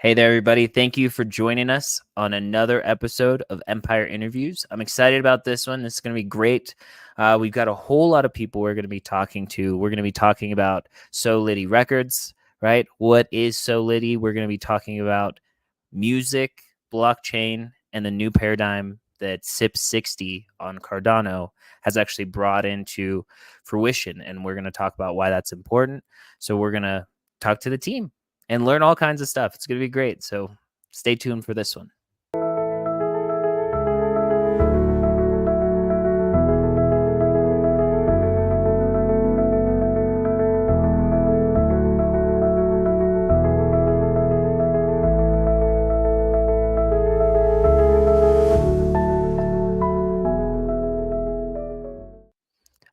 Hey there, everybody. Thank you for joining us on another episode of Empire Interviews. I'm excited about this one. This is going to be great. We've got a whole lot of people we're going to be talking to. We're going to be talking about Litty Records, right? What is Litty? We're going to be talking about music, blockchain, and the new paradigm that SIP60 on Cardano has actually brought into fruition. And we're going to talk about why that's important. So we're going to talk to the team and learn all kinds of stuff. It's going to be great. So stay tuned for this one.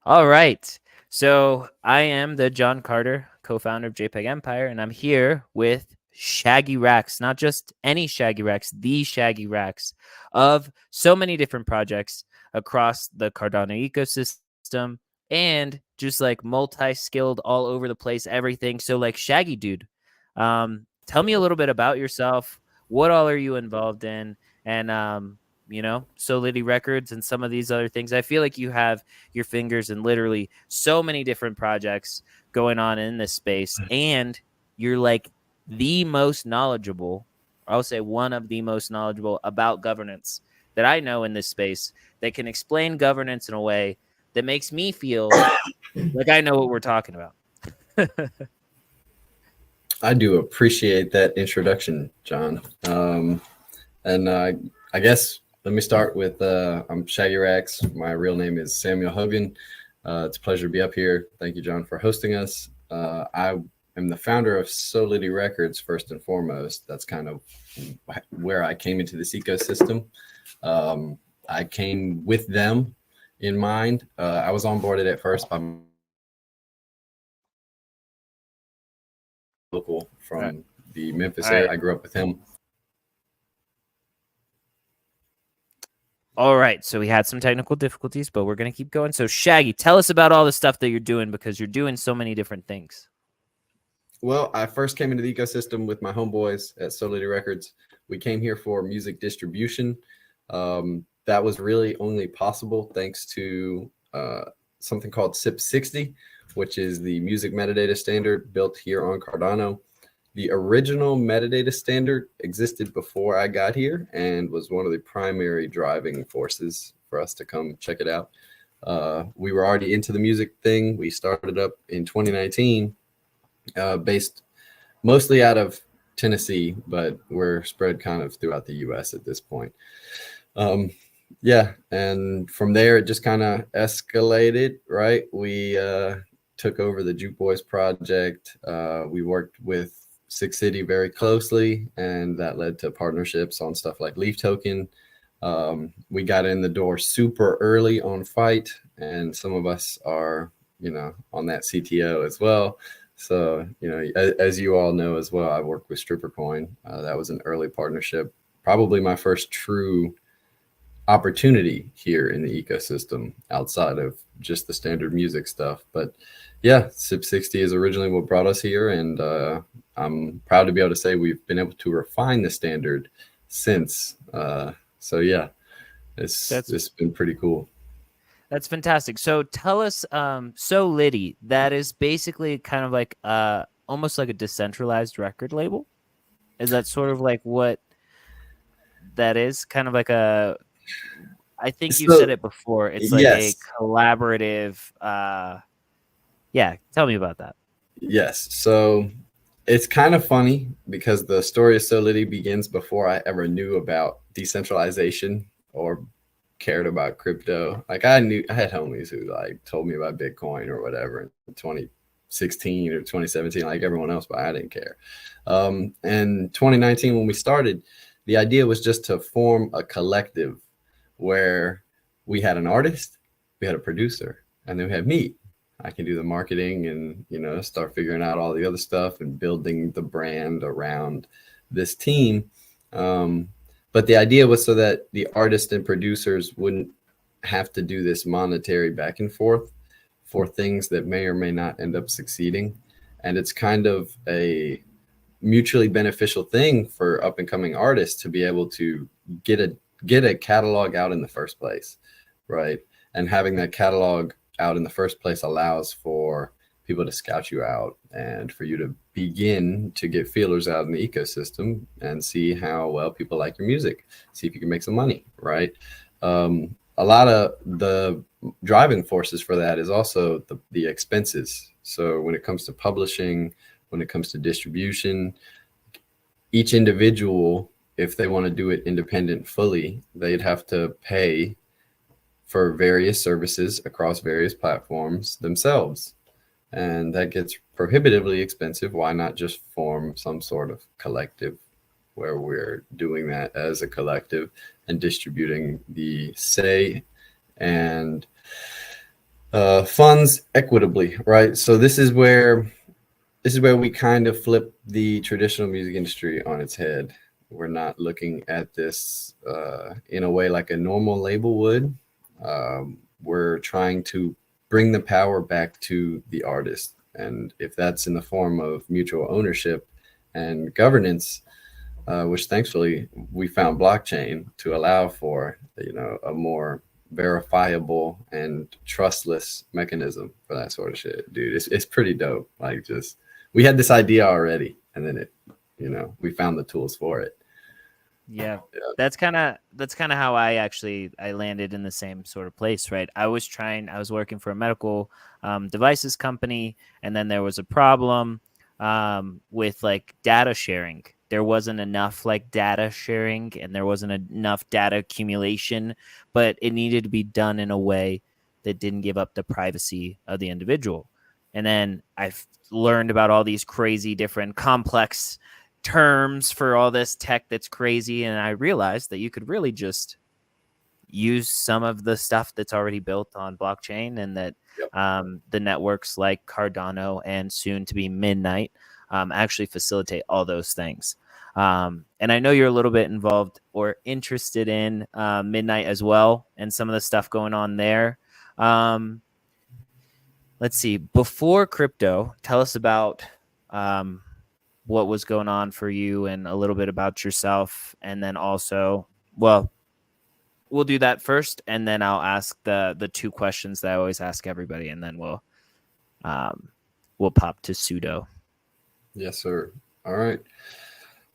All right. So I am the John Carter, co-founder of Jpg Empire, and I'm here with ShaggyRax, not just any ShaggyRax, the ShaggyRax of so many different projects across the Cardano ecosystem and just like multi-skilled all over the place, everything. So like Shaggy Dude, tell me a little bit about yourself. What all are you involved in? And, Litty Records and some of these other things. I feel like you have your fingers in literally so many different projects going on in this space, and you're like the most knowledgeable, I'll say one of the most knowledgeable about governance that I know in this space that can explain governance in a way that makes me feel like I know what we're talking about. I do appreciate that introduction, John. I guess let me start with I'm ShaggyRax. My real name is Samuel Hogan. It's a pleasure to be up here. Thank you, John, for hosting us. I am the founder of Litty Records, first and foremost. That's kind of where I came into this ecosystem. I came with them in mind. I was onboarded at first by local from the Memphis area. I grew up with him. All right, so we had some technical difficulties, but we're going to keep going. So Shaggy, tell us about all the stuff that you're doing, because you're doing so many different things. Well, I first came into the ecosystem with my homeboys at Litty Records. We came here for music distribution. That was really only possible thanks to something called SIP60, which is the music metadata standard built here on Cardano. The original metadata standard existed before I got here and was one of the primary driving forces for us to come check it out. We were already into the music thing. We started up in 2019, based mostly out of Tennessee, but we're spread kind of throughout the US at this point. And from there, it just kind of escalated, right? We took over the Juke Boys project. We worked with Six City very closely, and that led to partnerships on stuff like Leaf Token. We got in the door super early on Fight, and some of us are, on that CTO as well. So, as you all know as well, I worked with Stripper Coin. That was an early partnership, probably my first true opportunity here in the ecosystem outside of just the standard music stuff. But yeah, SIP60 is originally what brought us here, and I'm proud to be able to say we've been able to refine the standard since. So yeah, it's been pretty cool. That's fantastic. So tell us, Litty, that is basically kind of like almost like a decentralized record label. Is that sort of like what that is? Kind of like I think you said it before. It's like a collaborative. Tell me about that. Yes. So it's kind of funny because the story of Litty begins before I ever knew about decentralization or cared about crypto. Like I had homies who like told me about Bitcoin or whatever in 2016 or 2017, like everyone else, but I didn't care. And 2019, when we started, the idea was just to form a collective where we had an artist, we had a producer, and then we had me. I can do the marketing and, start figuring out all the other stuff and building the brand around this team. But the idea was so that the artists and producers wouldn't have to do this monetary back and forth for things that may or may not end up succeeding. And it's kind of a mutually beneficial thing for up and coming artists to be able to get a catalog out in the first place, right? And having that catalog out in the first place allows for people to scout you out and for you to begin to get feelers out in the ecosystem and see how well people like your music, see if you can make some money, right? A lot of the driving forces for that is also the expenses. So when it comes to publishing, when it comes to distribution, each individual, if they want to do it independent fully, they'd have to pay for various services across various platforms themselves. And that gets prohibitively expensive. Why not just form some sort of collective where we're doing that as a collective and distributing the say and funds equitably, right? So this is where we kind of flip the traditional music industry on its head. We're not looking at this in a way like a normal label would. We're trying to bring the power back to the artist. And if that's in the form of mutual ownership and governance, which thankfully we found blockchain to allow for, a more verifiable and trustless mechanism for that sort of shit, dude. It's pretty dope. Like, just, we had this idea already, and then we found the tools for it. Yeah. That's kind of how I landed in the same sort of place, right? I was working for a medical devices company, and then there was a problem with like data sharing. There wasn't enough like data sharing, and there wasn't enough data accumulation, but it needed to be done in a way that didn't give up the privacy of the individual. And then I've learned about all these crazy different complex terms for all this tech that's crazy, and I realized that you could really just use some of the stuff that's already built on blockchain, and that the networks like Cardano and soon to be Midnight actually facilitate all those things. And I know you're a little bit involved or interested in Midnight as well, and some of the stuff going on there. Let's see, before crypto, tell us about what was going on for you and a little bit about yourself. And then also, well, we'll do that first, and then I'll ask the two questions that I always ask everybody, and then we'll pop to pseudo. Yes, sir. All right.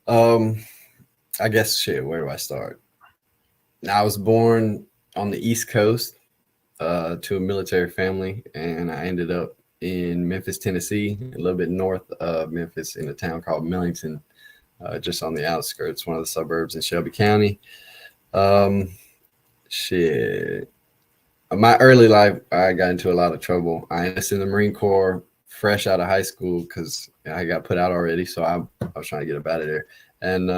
I guess where do I start? I was born on the East Coast to a military family, and I ended up in Memphis, Tennessee, a little bit north of Memphis, in a town called Millington, just on the outskirts, one of the suburbs in Shelby County. My early life, I got into a lot of trouble. I enlisted in the Marine Corps fresh out of high school because I got put out already, so I was trying to get up out of there. And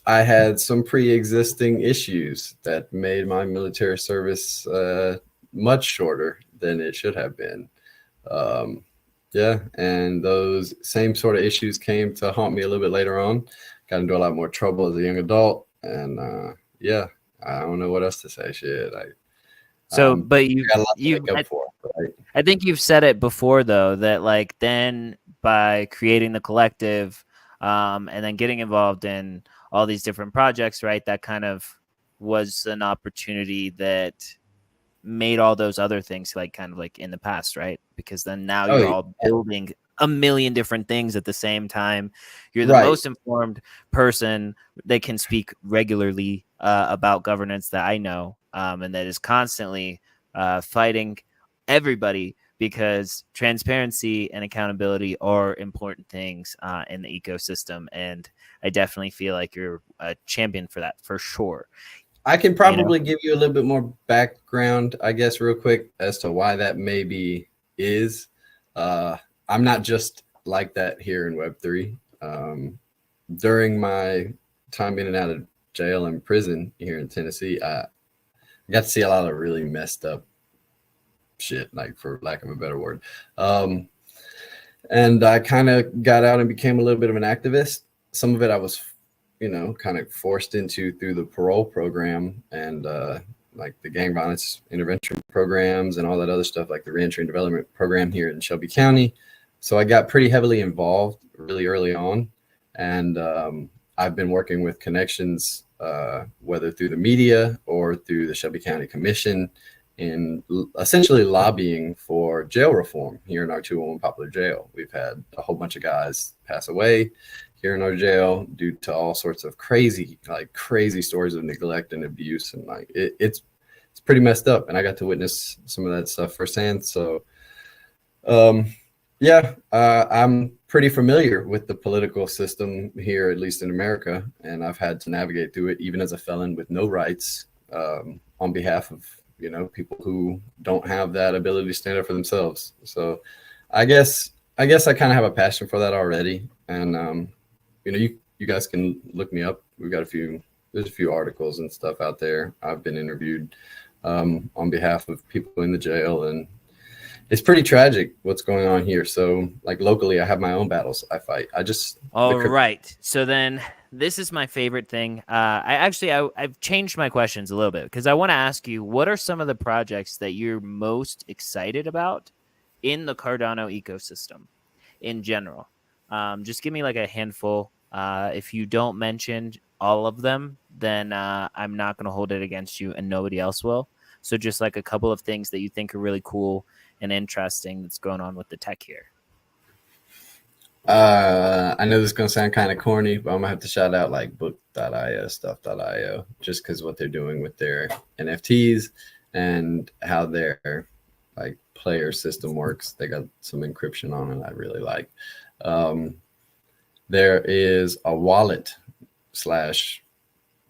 I had some pre-existing issues that made my military service much shorter than it should have been. And those same sort of issues came to haunt me a little bit later on. Got into a lot more trouble as a young adult, and I don't know what else to say. But I think you've said it before, though, that like then by creating the collective, and then getting involved in all these different projects, right, that kind of was an opportunity that made all those other things like kind of like in the past, right? Because then now you're all building a million different things at the same time. You're the most informed person that can speak regularly about governance that I know, and that is constantly fighting everybody, because transparency and accountability are important things in the ecosystem. And I definitely feel like you're a champion for that, for sure. I can probably give you a little bit more background, I guess, real quick as to why that maybe is. I'm not just like that here in Web3. During my time in and out of jail and prison here in Tennessee, I got to see a lot of really messed up shit, like, for lack of a better word. And I kind of got out and became a little bit of an activist. Some of it I was kind of forced into through the parole program and like the gang violence intervention programs and all that other stuff, like the reentry and development program here in Shelby County. So I got pretty heavily involved really early on. And I've been working with connections, whether through the media or through the Shelby County Commission, in essentially lobbying for jail reform here in our 201 Poplar Jail. We've had a whole bunch of guys pass away here in our jail due to all sorts of crazy stories of neglect and abuse, and like it's pretty messed up. And I got to witness some of that stuff firsthand. So I'm pretty familiar with the political system here, at least in America, and I've had to navigate through it even as a felon with no rights, on behalf of, you know, people who don't have that ability to stand up for themselves. So I guess I kind of have a passion for that already. And you know, you guys can look me up. We've got there's a few articles and stuff out there. I've been interviewed on behalf of people in the jail, and it's pretty tragic what's going on here. So like locally, I have my own battles I fight. All right. So then this is my favorite thing. I've changed my questions a little bit because I want to ask you, what are some of the projects that you're most excited about in the Cardano ecosystem in general? Just give me like a handful. If you don't mention all of them, then I'm not going to hold it against you and nobody else will. So just like a couple of things that you think are really cool and interesting that's going on with the tech here. I know this is going to sound kind of corny, but I'm going to have to shout out like book.io, stuff.io, just because what they're doing with their NFTs and how their like player system works. They got some encryption on it I really like. There is a wallet /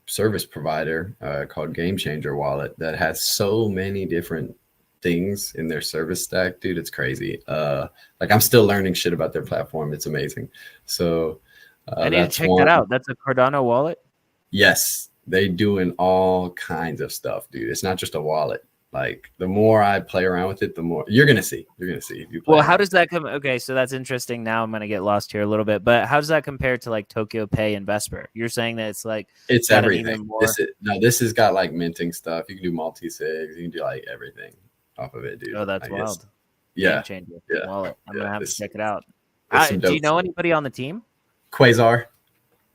service provider called Game Changer Wallet that has so many different things in their service stack, dude. It's crazy. Like I'm still learning shit about their platform. It's amazing. So I need to check that out. That's a Cardano wallet. Yes, they doing all kinds of stuff, dude. It's not just a wallet. Like the more I play around with it, the more you're gonna see. You're gonna see if you play. Well, how does that come? Okay, so that's interesting. Now I'm gonna get lost here a little bit, but how does that compare to like Tokyo Pay and Vesper? You're saying that it's like it's everything. This has got like minting stuff. You can do multi-sigs. You can do like everything off of it, dude. Oh, that's wild. Yeah. Game Changer wallet. I'm gonna have to check it out. Do you know anybody on the team? Quasar.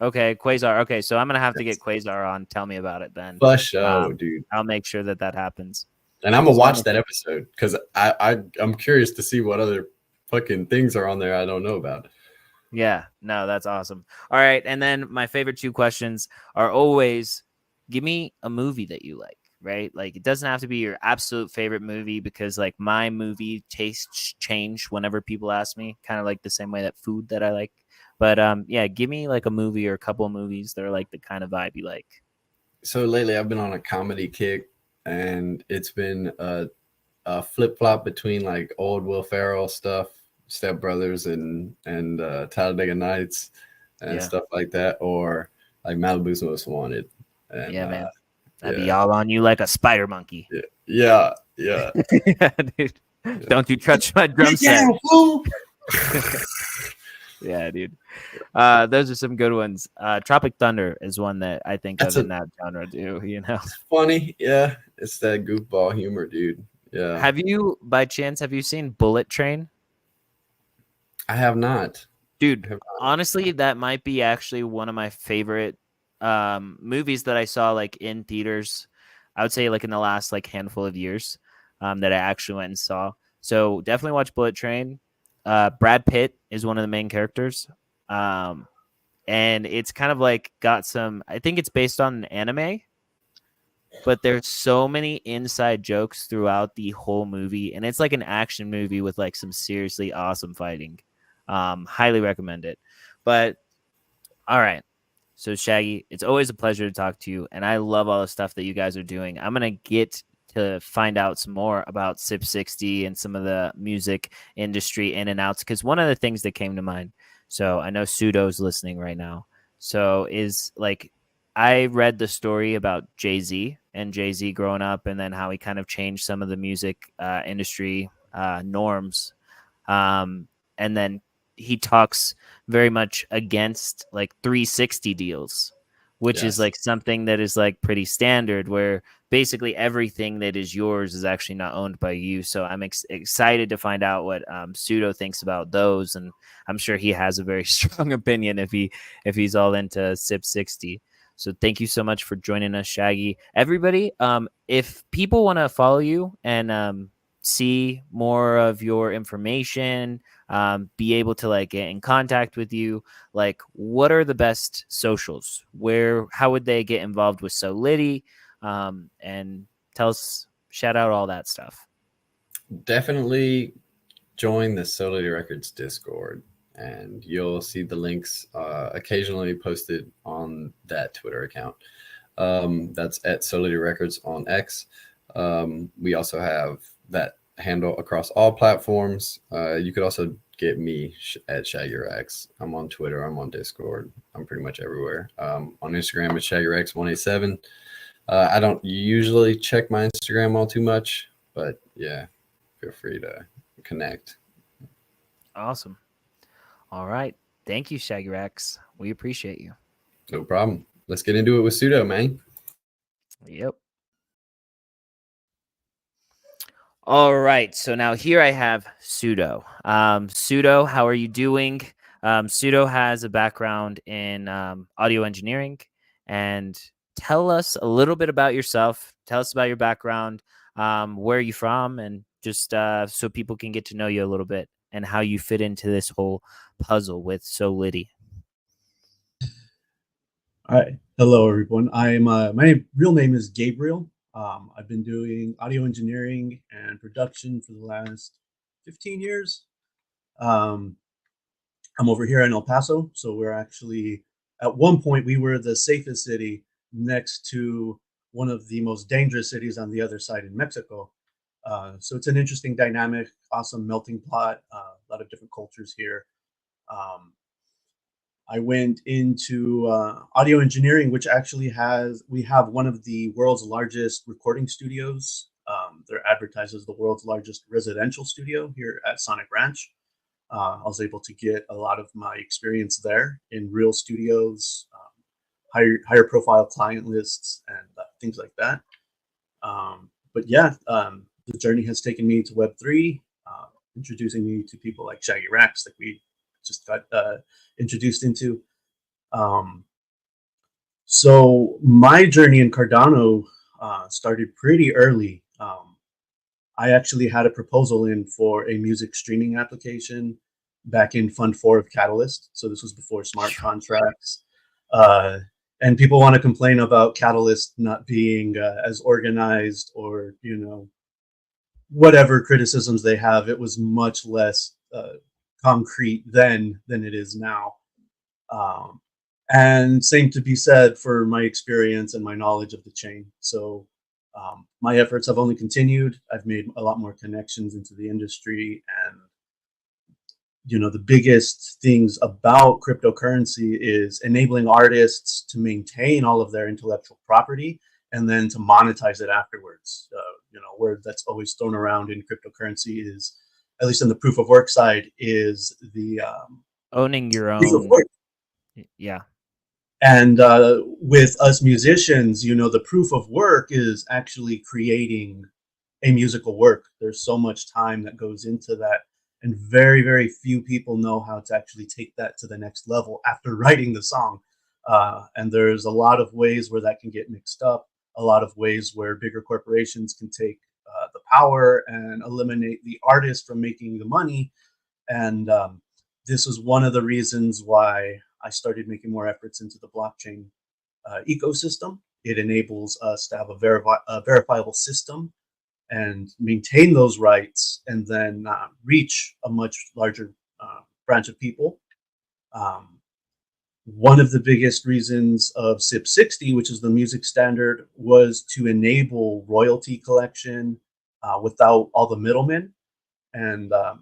Okay, Quasar. Okay, so I'm gonna have to get Quasar on. Tell me about it then. For sure, dude. I'll make sure that happens. And I'm gonna watch that episode because I'm curious to see what other fucking things are on there I don't know about. Yeah, no, that's awesome. All right, and then my favorite two questions are always, give me a movie that you like, right? Like it doesn't have to be your absolute favorite movie because like my movie tastes change whenever people ask me, kind of like the same way that food that I like. But yeah, give me like a movie or a couple of movies that are like the kind of vibe you like. So lately I've been on a comedy kick, and it's been a flip-flop between like old Will Ferrell stuff, Step Brothers and Talladega Nights and stuff like that, or like Malibu's Most Wanted. And, yeah, man. I'd be all on you like a spider monkey. Yeah. Yeah, dude. Yeah. Don't you touch my drum set. Yeah, dude. Those are some good ones. Tropic Thunder is one that I think of in that genre too, you know. It's funny. Yeah. It's that goofball humor, dude. Yeah. Have you seen Bullet Train? I have not. Dude, honestly, that might be actually one of my favorite movies that I saw like in theaters. I would say like in the last like handful of years that I actually went and saw. So definitely watch Bullet Train. Brad Pitt is one of the main characters. And it's kind of like got some, I think it's based on an anime, but there's so many inside jokes throughout the whole movie. And it's like an action movie with like some seriously awesome fighting. Highly recommend it. But all right. So Shaggy, it's always a pleasure to talk to you. And I love all the stuff that you guys are doing. I'm going to get to find out some more about SIP 60 and some of the music industry in and outs. Because one of the things that came to mind, so I know Pseudo's listening right now. So is like, I read the story about Jay-Z and Jay-Z growing up and then how he kind of changed some of the music industry norms. And then he talks very much against like 360 deals, which is Yes. like something that is like pretty standard, where basically everything that is yours is actually not owned by you. So I'm excited to find out what Pseudo thinks about those, and I'm sure he has a very strong opinion if he's all into SIP 60. So thank you so much for joining us, Shaggy. Everybody, if people want to follow you and see more of your information, be able to like get in contact with you, like what are the best socials? How would they get involved with So Litty? And tell us, shout out all that stuff. Definitely join the Litty Records Discord, and you'll see the links occasionally posted on that Twitter account. That's at Litty Records on X. We also have that handle across all platforms. You could also get me at ShaggyRax. I'm on Twitter. I'm on Discord. I'm pretty much everywhere. On Instagram, it's ShaggyRax187. I don't usually check my Instagram all too much, but yeah, feel free to connect. Awesome. All right. Thank you, ShaggyRax. We appreciate you. No problem. Let's get into it with Pseudo, man. Yep. All right. So now here I have Pseudo. Pseudo, how are you doing? Pseudo has a background in audio engineering. And tell us a little bit about yourself. Tell us about your background. Where are you from? And just so people can get to know you a little bit and how you fit into this whole puzzle with So Litty. Hi, hello everyone. I'm my real name is Gabriel. I've been doing audio engineering and production for the last 15 years. I'm over here in El Paso, so we're actually at one point we were the safest city next to one of the most dangerous cities on the other side in Mexico. So it's an interesting dynamic, awesome melting pot, a lot of different cultures here. I went into audio engineering, which actually we have one of the world's largest recording studios. They're advertised as the world's largest residential studio here at Sonic Ranch. I was able to get a lot of my experience there in real studios, higher profile client lists, and things like that. But yeah, the journey has taken me to Web3, introducing me to people like ShaggyRax that we just got introduced into. So my journey in Cardano started pretty early. I actually had a proposal in for a music streaming application back in Fund 4 of Catalyst. So this was before smart contracts. And people want to complain about Catalyst not being as organized, or, you know, whatever criticisms they have. It was much less concrete then than it is now. And same to be said for my experience and my knowledge of the chain. So my efforts have only continued. I've made a lot more connections into the industry, and you know, the biggest things about cryptocurrency is enabling artists to maintain all of their intellectual property and then to monetize it afterwards. You know, word that's always thrown around in cryptocurrency is, at least in the proof of work side, is the owning your proof of own. work. Yeah. And with us musicians, you know, the proof of work is actually creating a musical work. There's so much time that goes into that, and very, very few people know how to actually take that to the next level after writing the song. And there's a lot of ways where that can get mixed up, a lot of ways where bigger corporations can take the power and eliminate the artist from making the money. And this is one of the reasons why I started making more efforts into the blockchain ecosystem. It enables us to have a verifiable system and maintain those rights, and then reach a much larger branch of people. One of the biggest reasons of SIP 60, which is the music standard, was to enable royalty collection without all the middlemen. And I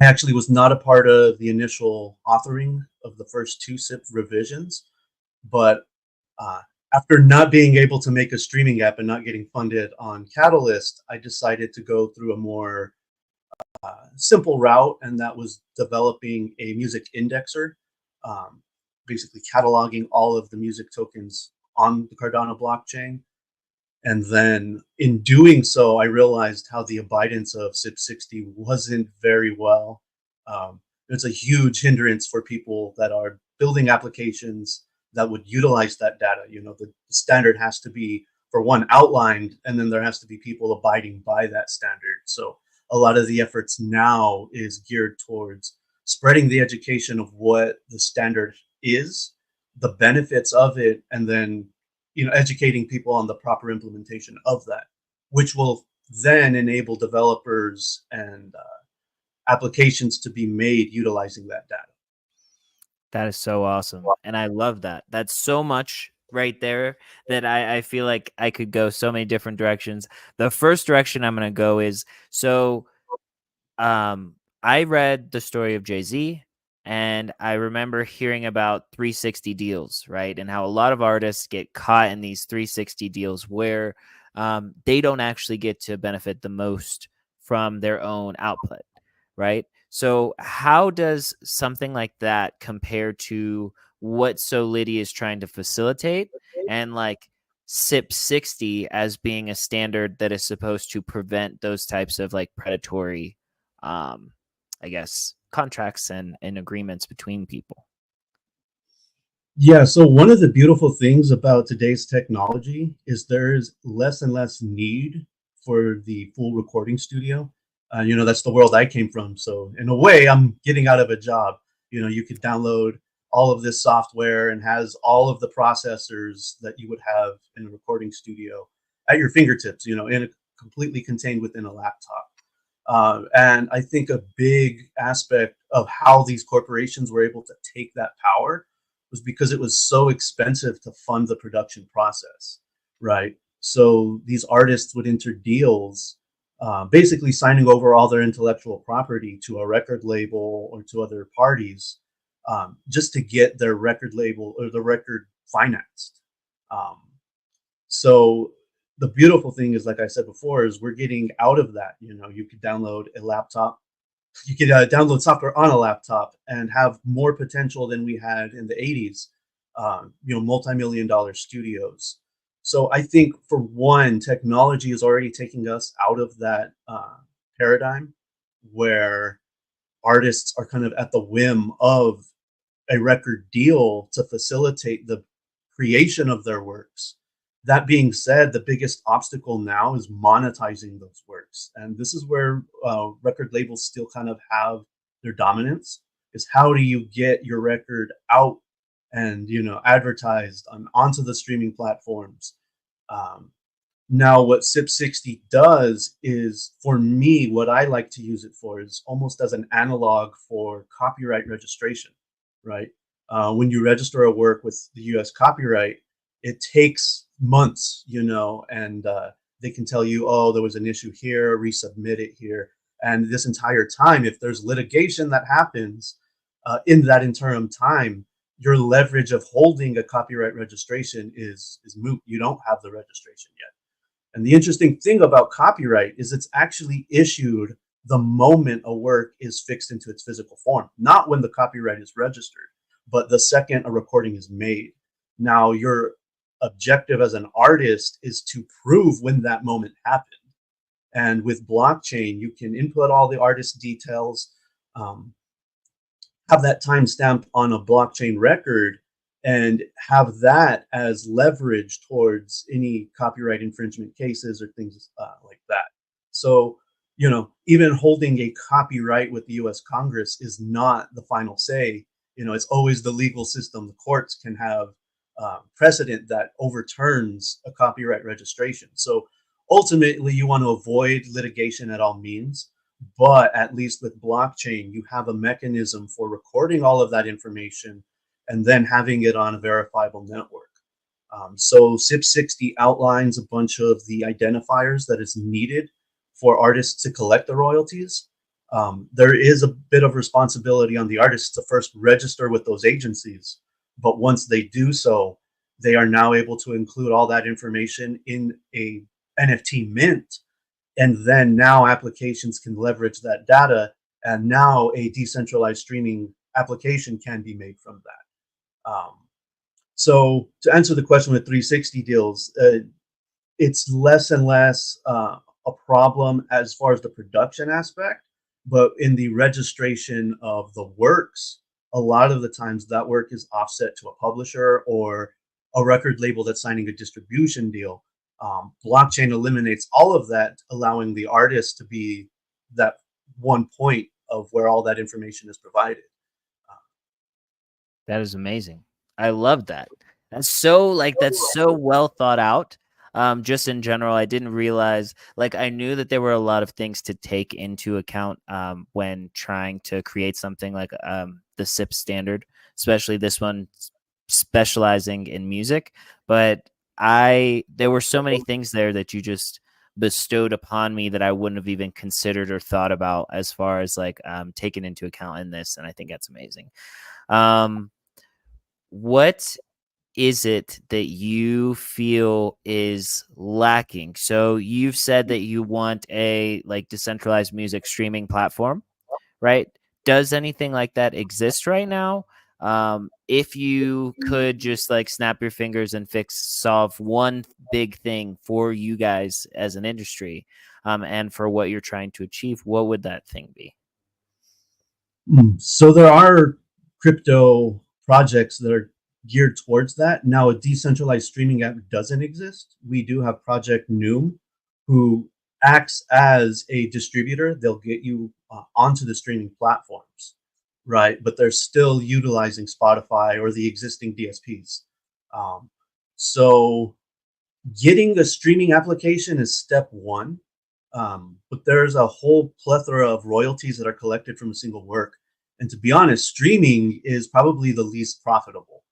actually was not a part of the initial authoring of the first two SIP revisions, but after not being able to make a streaming app and not getting funded on Catalyst, I decided to go through a more simple route, and that was developing a music indexer. basically cataloging all of the music tokens on the Cardano blockchain. And then in doing so, I realized how the abidance of CIP60 wasn't very well. It's a huge hindrance for people that are building applications that would utilize that data. You know, the standard has to be, for one, outlined, and then there has to be people abiding by that standard. So a lot of the efforts now is geared towards spreading the education of what the standard is, the benefits of it, and then, you know, educating people on the proper implementation of that, which will then enable developers and applications to be made utilizing that data. That is so awesome. And I love that. That's so much right there that I feel like I could go so many different directions. The first direction I'm going to go is, so I read the story of Jay-Z, and I remember hearing about 360 deals, right? And how a lot of artists get caught in these 360 deals where they don't actually get to benefit the most from their own output, right? So how does something like that compare to what Solidity is trying to facilitate, and like CIP60 as being a standard that is supposed to prevent those types of like predatory, I guess, contracts and agreements between people? Yeah, so one of the beautiful things about today's technology is there's less and less need for the full recording studio. You know, that's the world I came from. So in a way, I'm getting out of a job. You know, you could download all of this software and has all of the processors that you would have in a recording studio at your fingertips, you know, completely contained within a laptop. And I think a big aspect of how these corporations were able to take that power was because it was so expensive to fund the production process, right? So these artists would enter deals, basically signing over all their intellectual property to a record label or to other parties, just to get their record label or the record financed. So the beautiful thing is, like I said before, is we're getting out of that. You know, you could download a laptop, you could download software on a laptop and have more potential than we had in the 80s, you know, multi-million-dollar studios. So I think, for one, technology is already taking us out of that paradigm where artists are kind of at the whim of a record deal to facilitate the creation of their works. That being said, the biggest obstacle now is monetizing those works. And this is where record labels still kind of have their dominance, is how do you get your record out and, you know, advertised onto the streaming platforms. Now, what CIP60 does is, for me, what I like to use it for is almost as an analog for copyright registration, right? When you register a work with the US copyright, it takes months, you know, and they can tell you, oh, there was an issue here, resubmit it here. And this entire time, if there's litigation that happens in that interim time, your leverage of holding a copyright registration is moot. You don't have the registration yet. And the interesting thing about copyright is it's actually issued the moment a work is fixed into its physical form, not when the copyright is registered, but the second a recording is made. Now, your objective as an artist is to prove when that moment happened. And with blockchain, you can input all the artist details, have that timestamp on a blockchain record, and have that as leverage towards any copyright infringement cases or things like that. So, you know, even holding a copyright with the US Congress is not the final say. You know, it's always the legal system. The courts can have precedent that overturns a copyright registration. So ultimately, you want to avoid litigation at all means. But at least with blockchain, you have a mechanism for recording all of that information and then having it on a verifiable network. So CIP60 outlines a bunch of the identifiers that is needed for artists to collect the royalties. There is a bit of responsibility on the artists to first register with those agencies. But once they do so, they are now able to include all that information in a NFT mint. And then now applications can leverage that data, and now a decentralized streaming application can be made from that. So to answer the question with 360 deals, it's less and less a problem as far as the production aspect, but in the registration of the works, a lot of the times that work is offset to a publisher or a record label that's signing a distribution deal. Blockchain eliminates all of that, allowing the artist to be that one point of where all that information is provided. That is amazing. I love that. That's so that's so well thought out. Just in general, I didn't realize, I knew that there were a lot of things to take into account when trying to create something like the SIP standard, especially this one specializing in music. But there were so many things there that you just bestowed upon me that I wouldn't have even considered or thought about as far as taken into account in this. And I think that's amazing. What is it that you feel is lacking? So you've said that you want a decentralized music streaming platform, right? Does anything like that exist right now? If you could just snap your fingers and solve one big thing for you guys as an industry, and for what you're trying to achieve, what would that thing be? So there are crypto projects that are geared towards that. Now, a decentralized streaming app doesn't exist. We do have Project Noom, who acts as a distributor. They'll get you onto the streaming platforms, right? But they're still utilizing Spotify or the existing DSPs. So getting the streaming application is step one. But there's a whole plethora of royalties that are collected from a single work. And to be honest, streaming is probably the least profitable.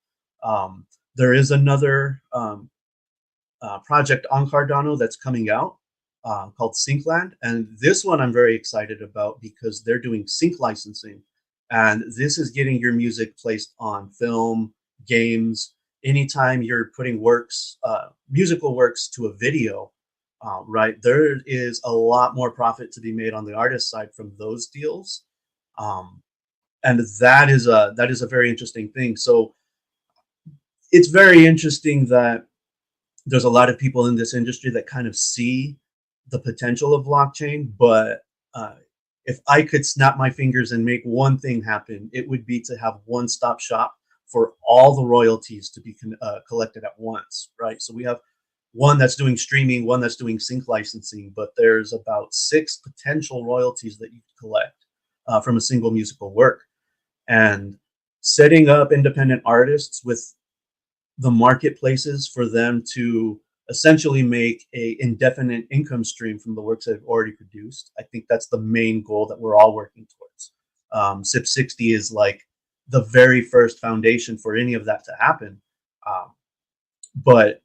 There is another project on Cardano that's coming out called Syncland. And this one I'm very excited about because they're doing sync licensing. And this is getting your music placed on film, games. Anytime you're putting works, musical works to a video, right, there is a lot more profit to be made on the artist side from those deals. And that is a very interesting thing. So it's very interesting that there's a lot of people in this industry that kind of see the potential of blockchain, but if I could snap my fingers and make one thing happen, it would be to have one-stop shop for all the royalties to be collected at once, right? So we have one that's doing streaming, one that's doing sync licensing, but there's about 6 potential royalties that you can collect from a single musical work. And setting up independent artists with the marketplaces for them to essentially make a indefinite income stream from the works they've already produced. I think that's the main goal that we're all working towards. SIP 60 is the very first foundation for any of that to happen. But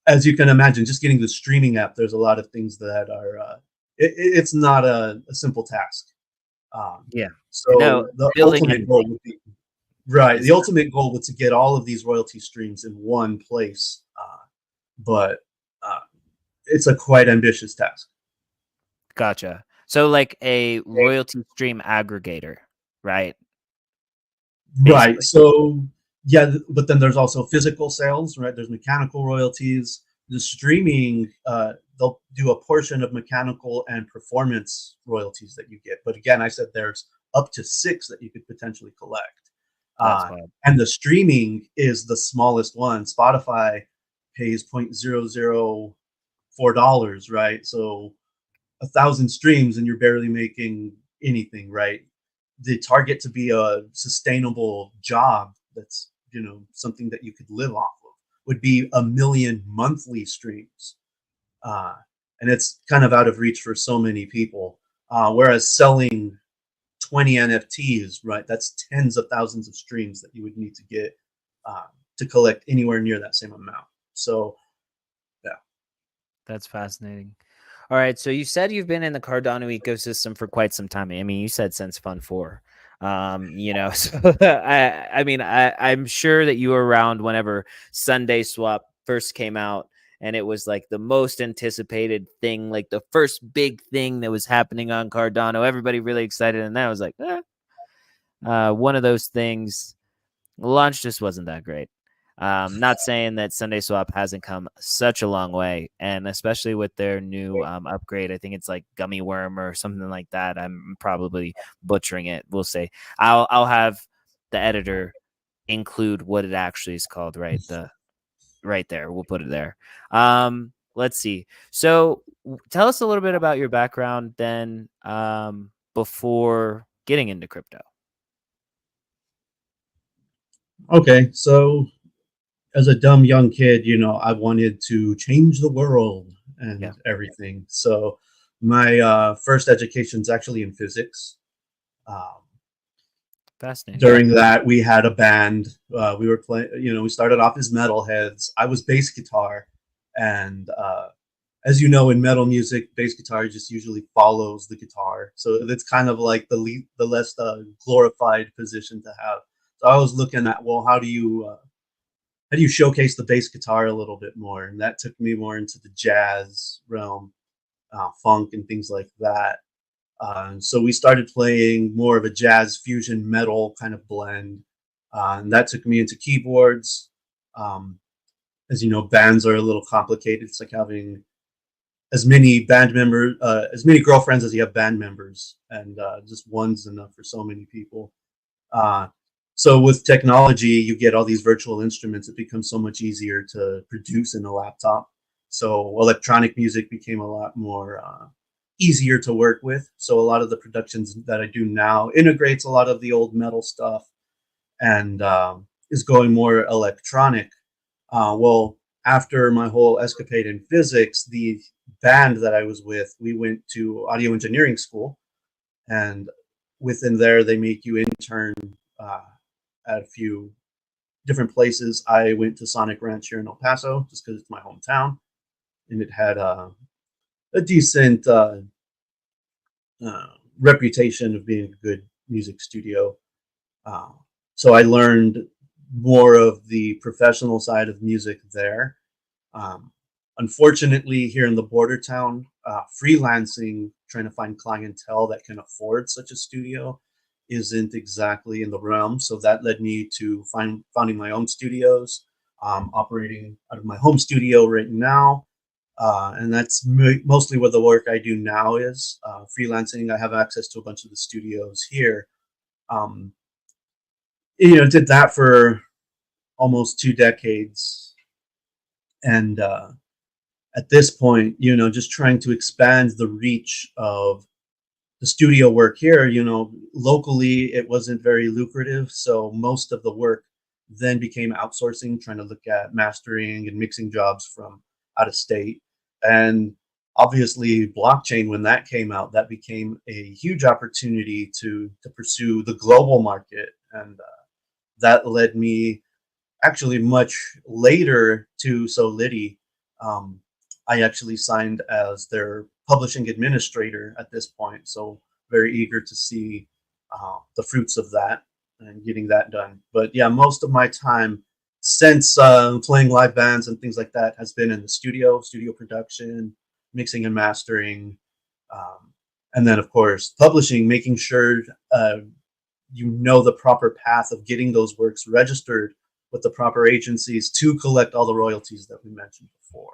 as you can imagine, just getting the streaming app, there's a lot of things that are, it's not a simple task. Yeah. So No, the ultimate goal would be, right, the ultimate goal was to get all of these royalty streams in one place. But it's a quite ambitious task. Gotcha. So a royalty stream aggregator, right? Right. Basically. So yeah, but then there's also physical sales, right? There's mechanical royalties. The streaming, they'll do a portion of mechanical and performance royalties that you get. But again, I said there's up to 6 that you could potentially collect. And the streaming is the smallest one. Spotify pays $0.004, right? So 1,000 streams and you're barely making anything, right? The target to be a sustainable job that's something that you could live off of would be 1 million monthly streams, and it's kind of out of reach for so many people. Whereas selling 20 NFTs, right, that's tens of thousands of streams that you would need to get to collect anywhere near that same amount. So yeah, that's fascinating. All right, so you said you've been in the Cardano ecosystem for quite some time. I mean, you said since Fund 4. So I'm sure that you were around whenever Sunday Swap first came out, and it was the most anticipated thing, the first big thing that was happening on Cardano. Everybody really excited, and then I was one of those things launch just wasn't that great. Not saying that Sunday Swap hasn't come such a long way, and especially with their new upgrade, I think it's like Gummy Worm or something like that. I'm probably butchering it. We'll say I'll have the editor include what it actually is called, right? Right there. We'll put it there. Let's see. So tell us a little bit about your background then, before getting into crypto. Okay, so as a dumb young kid, you know, I wanted to change the world and Yeah. everything. So my first education is actually in physics. Um, Fascinating. During that, we had a band. We were playing, you know, we started off as metalheads. I was bass guitar. And as you know, in metal music, bass guitar just usually follows the guitar. So it's kind of like the less glorified position to have. So I was looking at, well, how do you showcase the bass guitar a little bit more? And that took me more into the jazz realm, funk and things like that. So we started playing more of a jazz fusion metal kind of blend, and that took me into keyboards. As you know, bands are a little complicated. It's like having as many as many girlfriends as you have band members, and just one's enough for so many people. So with technology, you get all these virtual instruments. It becomes so much easier to produce in a laptop. So electronic music became a lot more easier to work with. So a lot of the productions that I do now integrates a lot of the old metal stuff and is going more electronic. Well, after my whole escapade in physics, the band that I was with, we went to audio engineering school, and within there, they make you intern at a few different places. I went to Sonic Ranch here in El Paso just because it's my hometown, and it had a decent reputation of being a good music studio. So I learned more of the professional side of music there. Unfortunately, here in the border town, freelancing, trying to find clientele that can afford such a studio isn't exactly in the realm. So that led me to founding my own studios, operating out of my home studio right now. And that's mostly what the work I do now is freelancing. I have access to a bunch of the studios here. You know, did that for almost 2 decades. And at this point, you know, just trying to expand the reach of the studio work here, you know, locally, it wasn't very lucrative. So most of the work then became outsourcing, trying to look at mastering and mixing jobs from out of state. And obviously, blockchain, when that came out, that became a huge opportunity to pursue the global market. And that led me actually much later to Litty. I actually signed as their publishing administrator at this point, so very eager to see the fruits of that and getting that done. But yeah, most of my time since playing live bands and things like that has been in the studio production, mixing and mastering, and then of course publishing, making sure you know the proper path of getting those works registered with the proper agencies to collect all the royalties that we mentioned before.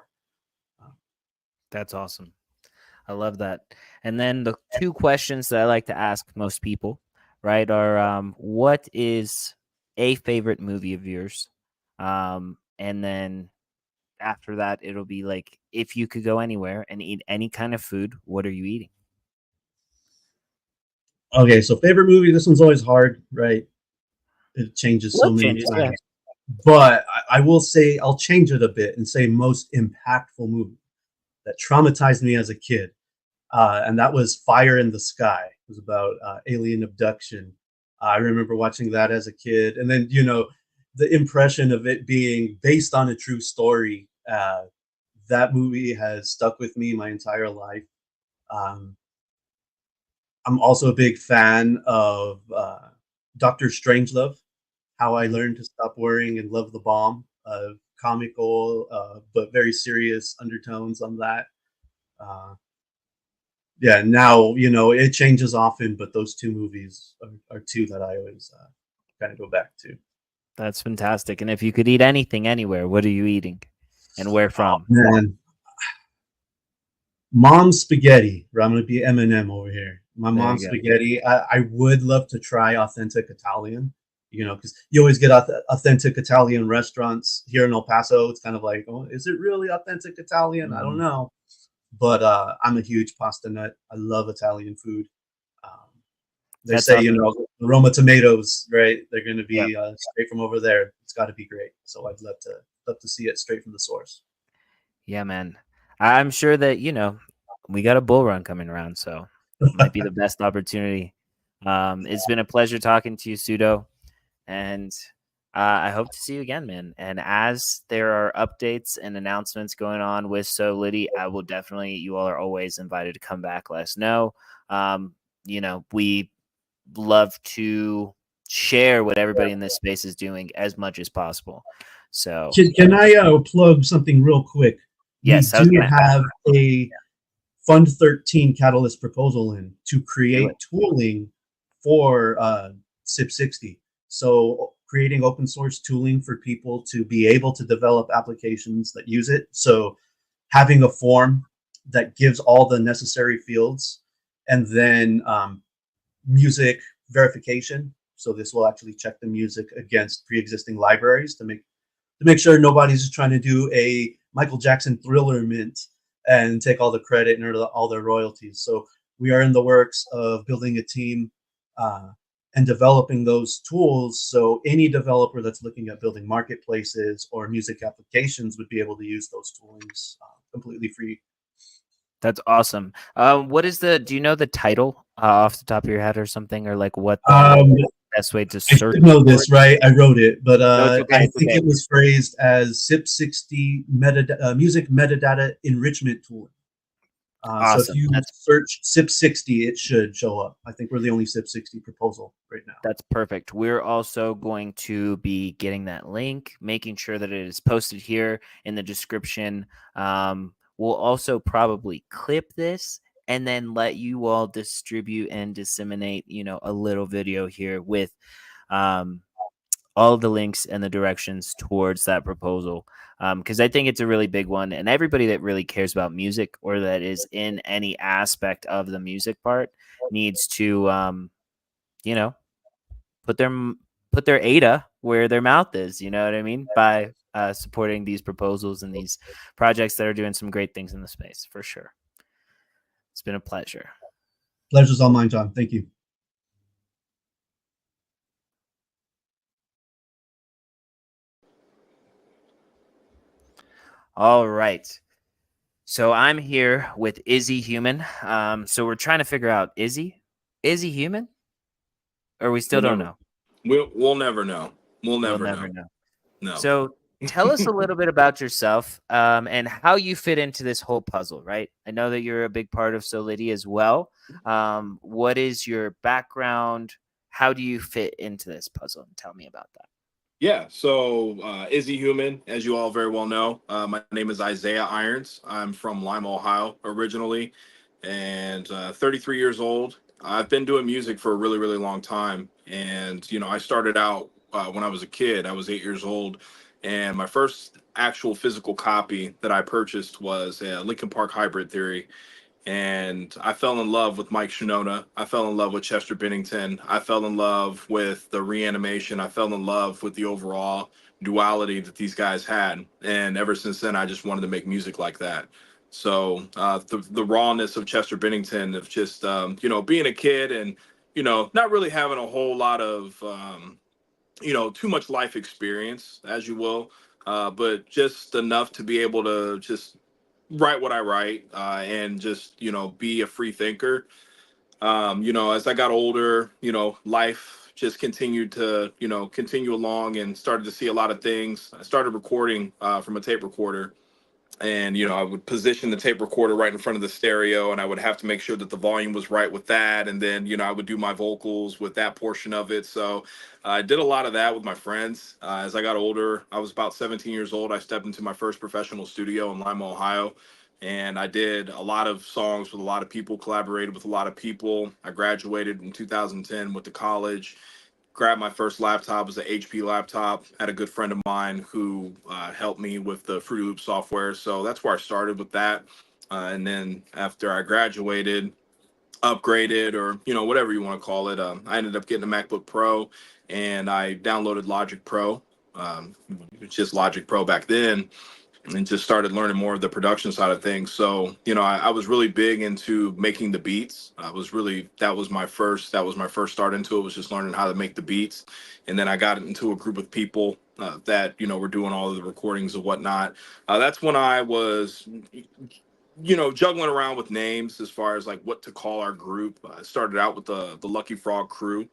That's awesome. I love that. And then the two questions that I like to ask most people, right, are what is a favorite movie of yours? And then after that, it'll be like, if you could go anywhere and eat any kind of food, what are you eating? Okay, so favorite movie. This one's always hard, right? It changes so many Changes, yeah. times. But I will say I'll change it a bit and say most impactful movie that traumatized me as a kid, and that was Fire in the Sky. It was about alien abduction. I remember watching that as a kid, and then you know the impression of it being based on a true story. That movie has stuck with me my entire life. Um, I'm also a big fan of Doctor Strangelove, How I Learned to Stop Worrying and Love the Bomb. Comical but very serious undertones on that. Yeah, now you know it changes often, but those two movies are two that I always kind of go back to. That's fantastic. And if you could eat anything anywhere, what are you eating, and where from? Man, mom's spaghetti. I'm gonna be Eminem over here. My There mom's you go. spaghetti. I would love to try authentic Italian. You know, because you always get authentic Italian restaurants here in El Paso. It's kind of like, oh, is it really authentic Italian? I don't know. But I'm a huge pasta nut. I love Italian food. Um, they That's say, you awesome. know, the Roma tomatoes, right? They're going to Yeah. be straight from over there. It's got to be great. So I'd love to see it straight from the source. Yeah, man. I'm sure that, we got a bull run coming around, so might be the best opportunity. It's been a pleasure talking to you, Pseudo, and I hope to see you again, man. And as there are updates and announcements going on with So Litty, I will definitely, you all are always invited to come back. Let us know. We love to share what everybody in this space is doing as much as possible. So Can I plug something real quick? We yes, I was do gonna have a Fund 13 Catalyst proposal in to do create it. tooling for SIP60. So creating open source tooling for people to be able to develop applications that use it. So having a form that gives all the necessary fields, and then music verification. So this will actually check the music against pre-existing libraries to make sure nobody's just trying to do a Michael Jackson Thriller mint and take all the credit and all their royalties. So we are in the works of building a team and developing those tools, so any developer that's looking at building marketplaces or music applications would be able to use those toolings completely free. That's awesome. Do you know the title off the top of your head or something, or like what the Um, best way to I search should know for this, it? right? I wrote it, but No, it's okay. I It's think okay. it was phrased as SIP60 music metadata enrichment tooling. So if Awesome. you search SIP60, it should show up. I think we're the only SIP60 proposal right now. That's perfect. We're also going to be getting that link, making sure that it is posted here in the description. We'll also probably clip this and then let you all distribute and disseminate, a little video here with all of the links and the directions towards that proposal. Because I think it's a really big one, and everybody that really cares about music or that is in any aspect of the music part needs to, you know, put their ADA where their mouth is. You know what I mean? By supporting these proposals and these projects that are doing some great things in the space, for sure. It's been a pleasure. Pleasure's all mine, John. Thank you. All right. So I'm here with Izzy Human. So we're trying to figure out, is he human? Or we still don't know. We'll never know. We'll never know. No. So tell us a little bit about yourself and how you fit into this whole puzzle, right? I know that you're a big part of So Litty as well. What is your background? How do you fit into this puzzle? And tell me about that. Yeah, so Izzy Human, as you all very well know, my name is Isaiah Irons. I'm from Lima, Ohio, originally, and 33 years old. I've been doing music for a really, really long time, and I started out when I was a kid. I was 8 years old, and my first actual physical copy that I purchased was Linkin Park Hybrid Theory. And I fell in love with Mike Shinoda. I fell in love with Chester Bennington. I fell in love with the reanimation. I fell in love with the overall duality that these guys had. And ever since then, I just wanted to make music like that. So the rawness of Chester Bennington, of just being a kid and not really having a whole lot of too much life experience, as you will, but just enough to be able to just write what I write and just be a free thinker. As I got older, life just continued to continue along and started to see a lot of things. I started recording from a tape recorder, and I would position the tape recorder right in front of the stereo, and I would have to make sure that the volume was right with that, and then I would do my vocals with that portion of it. So I did a lot of that with my friends. As I got older, I was about 17 years old. I stepped into my first professional studio in Lima, Ohio, and I did a lot of songs with a lot of people, collaborated with a lot of people. I graduated in 2010 with the college, grabbed my first laptop. It was an HP laptop. I had a good friend of mine who helped me with the Fruity Loop software. So that's where I started with that. And then after I graduated, upgraded, or whatever you want to call it, I ended up getting a MacBook Pro, and I downloaded Logic Pro. It was just Logic Pro back then, and just started learning more of the production side of things. So, I was really big into making the beats. That was my first start into it, was just learning how to make the beats. And then I got into a group of people that, were doing all of the recordings and whatnot. That's when I was, juggling around with names as far as like what to call our group. I started out with the Lucky Frog crew.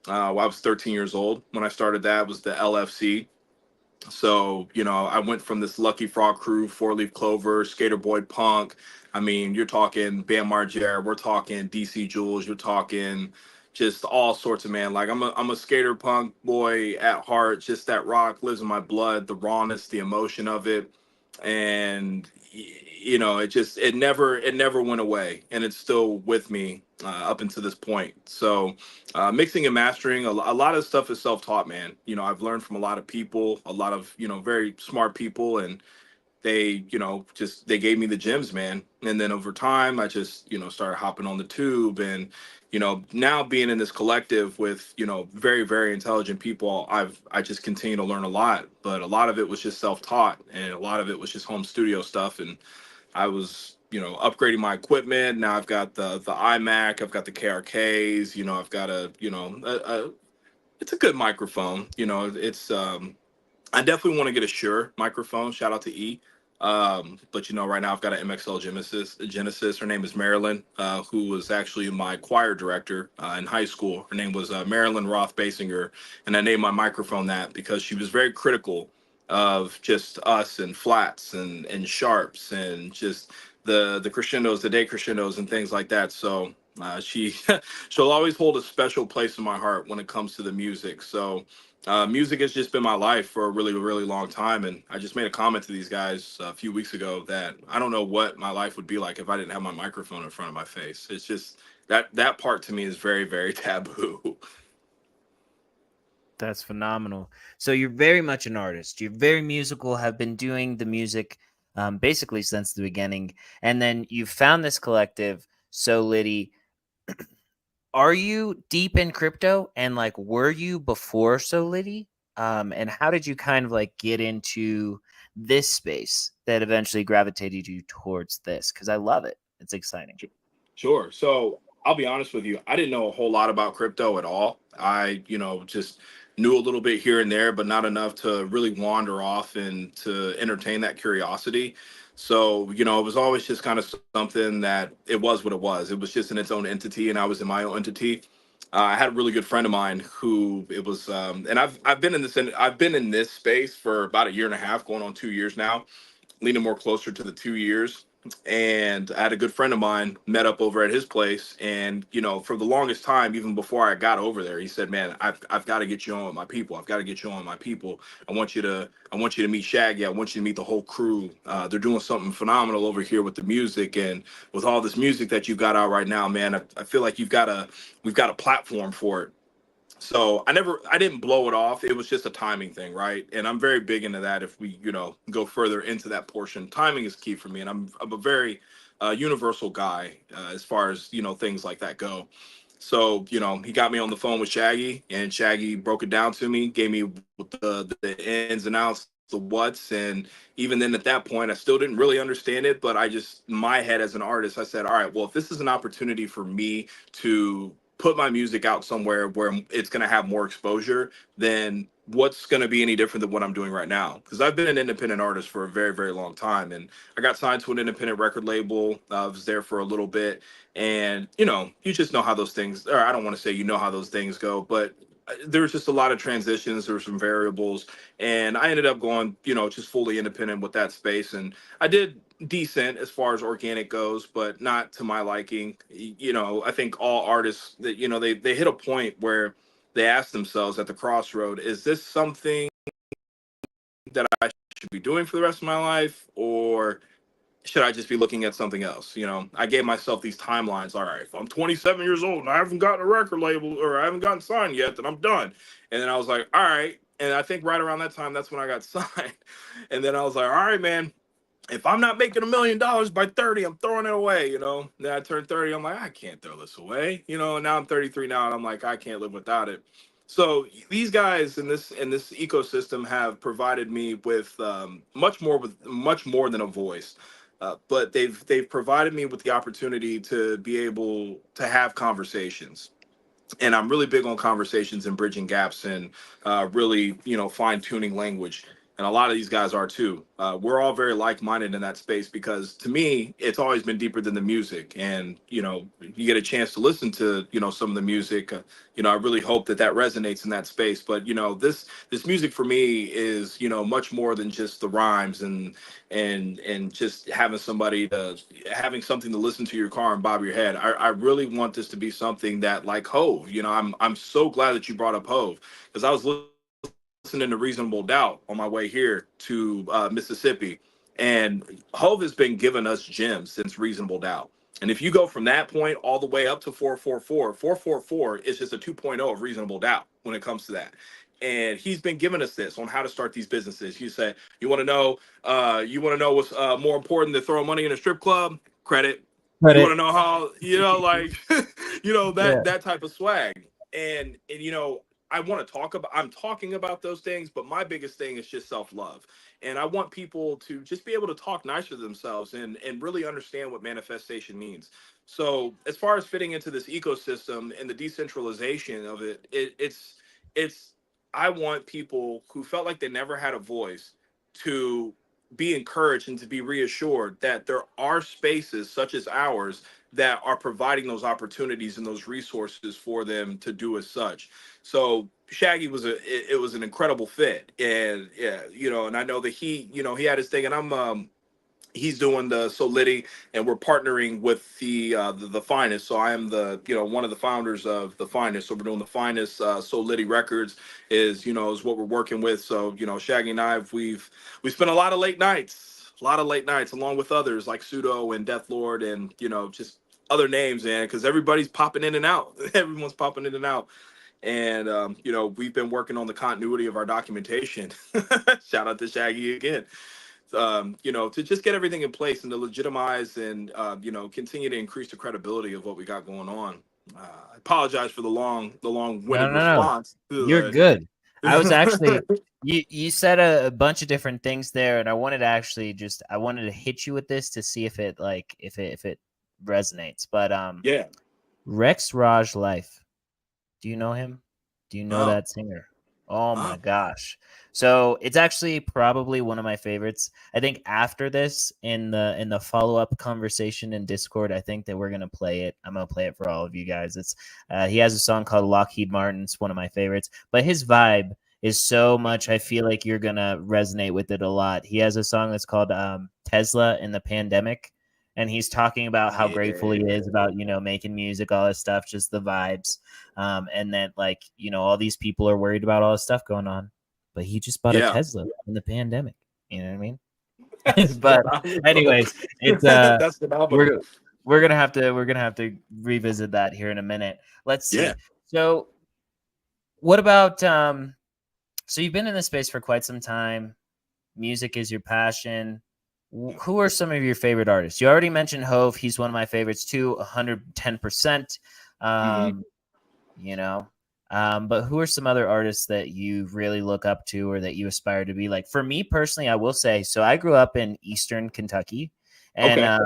While I was 13 years old when I started that. It was the LFC. So, I went from this Lucky Frog crew, Four Leaf Clover, Skater Boy Punk. I mean, you're talking Bam Margera, we're talking DC Jules, you're talking just all sorts of, man. Like I'm a skater punk boy at heart. Just that rock lives in my blood, the rawness, the emotion of it. And it never went away, and it's still with me up until this point. So mixing and mastering, a lot of stuff is self-taught, man. I've learned from a lot of people, a lot of very smart people, and they just they gave me the gems, man. And then over time I just started hopping on the tube, and now being in this collective with very, very intelligent people, I just continue to learn a lot. But a lot of it was just self-taught, and a lot of it was just home studio stuff. And I was upgrading my equipment. Now I've got the iMac, I've got the KRKs, I've got it's a good microphone. It's I definitely want to get a Shure microphone. Shout out to E. But right now I've got an MXL Genesis. Her name is Marilyn, who was actually my choir director in high school. Her name was Marilyn Roth Basinger, and I named my microphone that because she was very critical of just us and flats and sharps and just the crescendos, the decrescendos, and things like that. So she'll always hold a special place in my heart when it comes to the music. So music has just been my life for a really, really long time. And I just made a comment to these guys a few weeks ago that I don't know what my life would be like if I didn't have my microphone in front of my face. It's just that part to me is very, very taboo. That's phenomenal. So you're very much an artist. You're very musical, have been doing the music basically since the beginning. And then you found this collective, So Litty. Are you deep in crypto? And like, were you before So Litty? And how did you kind of like get into this space that eventually gravitated you towards this? Because I love it. It's exciting. Sure. So I'll be honest with you. I didn't know a whole lot about crypto at all. I, just knew a little bit here and there, but not enough to really wander off and to entertain that curiosity. So, it was always just kind of something that it was what it was. It was just in its own entity, and I was in my own entity. I had a really good friend of mine who it was, and I've been in this space for about a year and a half, going on 2 years now, leaning more closer to the 2 years. And I had a good friend of mine met up over at his place. And, for the longest time, even before I got over there, he said, man, I've got to get you on with my people. I've got to get you on with my people. I want you to meet Shaggy. I want you to meet the whole crew. They're doing something phenomenal over here with the music, and with all this music that you've got out right now, man, I feel like we've got a platform for it. So I didn't blow it off. It was just a timing thing, right? And I'm very big into that. If we, go further into that portion, timing is key for me. And I'm a very universal guy as far as, things like that go. So, he got me on the phone with Shaggy, and Shaggy broke it down to me, gave me the ins and outs, the what's. And even then at that point, I still didn't really understand it, but my head as an artist, I said, all right, well, if this is an opportunity for me to put my music out somewhere where it's going to have more exposure, then what's going to be any different than what I'm doing right now? Because I've been an independent artist for a very, very long time, and I got signed to an independent record label. I was there for a little bit, and you just know how those things, or I don't want to say how those things go, but there was just a lot of transitions. There were some variables, and I ended up going, just fully independent with that space. And I did decent as far as organic goes, but not to my liking. I think all artists that they hit a point where they ask themselves at the crossroad, is this something that I should be doing for the rest of my life, or should I just be looking at something else? You know, I gave myself these timelines. All right, if I'm 27 years old and I haven't gotten a record label or I haven't gotten signed yet, then I'm done. And then I was like, all right. And I think right around that time, that's when I got signed. And then I was like, all right, man, if I'm not making $1 million by 30, I'm throwing it away, you know. Then I turned 30, I'm like, I can't throw this away, you know. And now I'm 33 now, and I'm like, I can't live without it. So these guys in this ecosystem have provided me with much more than a voice, but they've provided me with the opportunity to be able to have conversations, and I'm really big on conversations and bridging gaps and really, fine tuning language. And a lot of these guys are too. We're all very like-minded in that space because to me, it's always been deeper than the music. And, you get a chance to listen to, some of the music, I really hope that that resonates in that space. But, this music for me is, much more than just the rhymes and just having something to listen to your car and bob your head. I really want this to be something that like Hove, I'm so glad that you brought up Hove because I was listening to Reasonable Doubt on my way here to Mississippi, and Hove has been giving us gems since Reasonable Doubt. And if you go from that point all the way up to 444 is just a 2.0 of Reasonable Doubt when it comes to that. And he's been giving us this on how to start these businesses. You say you want to know what's more important than throwing money in a strip club? Credit. You want to know how like Yeah. that type of swag. And I'm talking about those things, but my biggest thing is just self-love. And I want people to just be able to talk nicer to themselves and really understand what manifestation means. So as far as fitting into this ecosystem and the decentralization of it, it's I want people who felt like they never had a voice to be encouraged and to be reassured that there are spaces such as ours that are providing those opportunities and those resources for them to do as such. So Shaggy it was an incredible fit, and yeah, and I know that he had his thing, and he's doing the So Litty, and we're partnering with the Finest. So I am the one of the founders of the Finest. So we're doing the Finest. So Litty Records is what we're working with. So Shaggy and we spent a lot of late nights, along with others like Pseudo and Death Lord, and just other names, man, because everybody's popping in and out. Everyone's popping in and out. And we've been working on the continuity of our documentation. Shout out to Shaggy again. To just get everything in place and to legitimize and continue to increase the credibility of what we got going on. I apologize for the long-winded No. response. You're good. I was actually you said a bunch of different things there, and I wanted to actually I wanted to hit you with this to see if it resonates. But Yeah. Rex Raj Life. Do you know him? Do you know Oh. that singer? Oh my gosh. So it's actually probably one of my favorites. I think after this in the follow-up conversation in Discord, I think that we're gonna play it. I'm gonna play it for all of you guys. It's he has a song called Lockheed Martin. It's one of my favorites. But his vibe is so much, I feel like you're gonna resonate with it a lot. He has a song that's called Tesla in the Pandemic. And he's talking about how grateful he is about, making music, all this stuff, just the vibes. And then all these people are worried about all this stuff going on, but he just bought a Tesla in the pandemic. You know what I mean? But anyways, it's that's phenomenal. we're gonna have to revisit that here in a minute. Let's see. Yeah. So what about so you've been in this space for quite some time. Music is your passion. Who are some of your favorite artists? You already mentioned Hove. He's one of my favorites too, 110%. But who are some other artists that you really look up to or that you aspire to be like? For me personally, I will say, so I grew up in Eastern Kentucky, and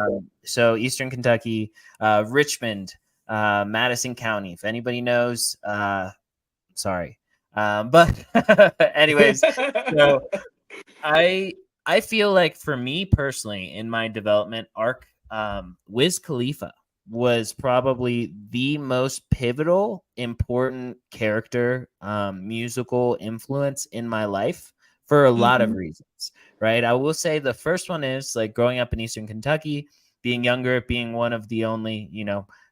so Eastern Kentucky, Richmond, Madison County. If anybody knows, sorry. But anyways, so I feel like for me personally in my development arc, Wiz Khalifa was probably the most pivotal, important character, musical influence in my life for a lot of reasons, right? I will say the first one is like growing up in Eastern Kentucky, being younger, being one of the only,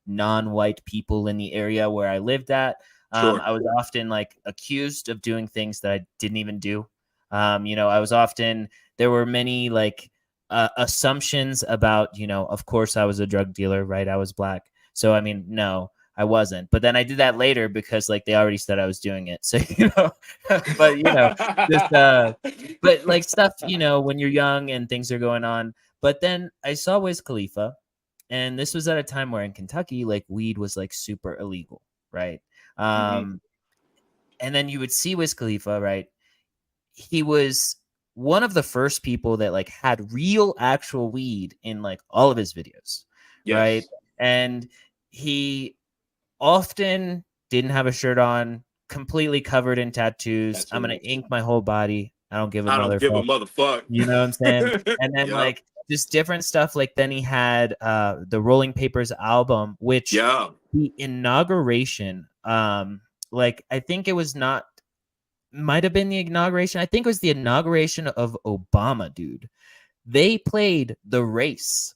non-white people in the area where I lived at. Sure. I was often like accused of doing things that I didn't even do. I was often, there were many like assumptions about, you know, of course I was a drug dealer, right? I was black. So, I mean, no, I wasn't. But then I did that later because like they already said I was doing it. So, you know, but, you know, just, but like stuff, you know, when you're young and things are going on. But then I saw Wiz Khalifa, and this was at a time where in Kentucky, like weed was like super illegal, right? And then you would see Wiz Khalifa, right? He was one of the first people that like had real actual weed in like all of his videos, right? Yes. And he often didn't have a shirt on, completely covered in tattoos. I'm gonna ink my whole body. I don't give a I don't give a motherfucker. motherfucker. You know what I'm saying? And then Yep. like just different stuff. Like then he had the Rolling Papers album, which Yeah. the inauguration, like I think it was not, might have been the inauguration. I think it was the inauguration of Obama, dude. They played The Race.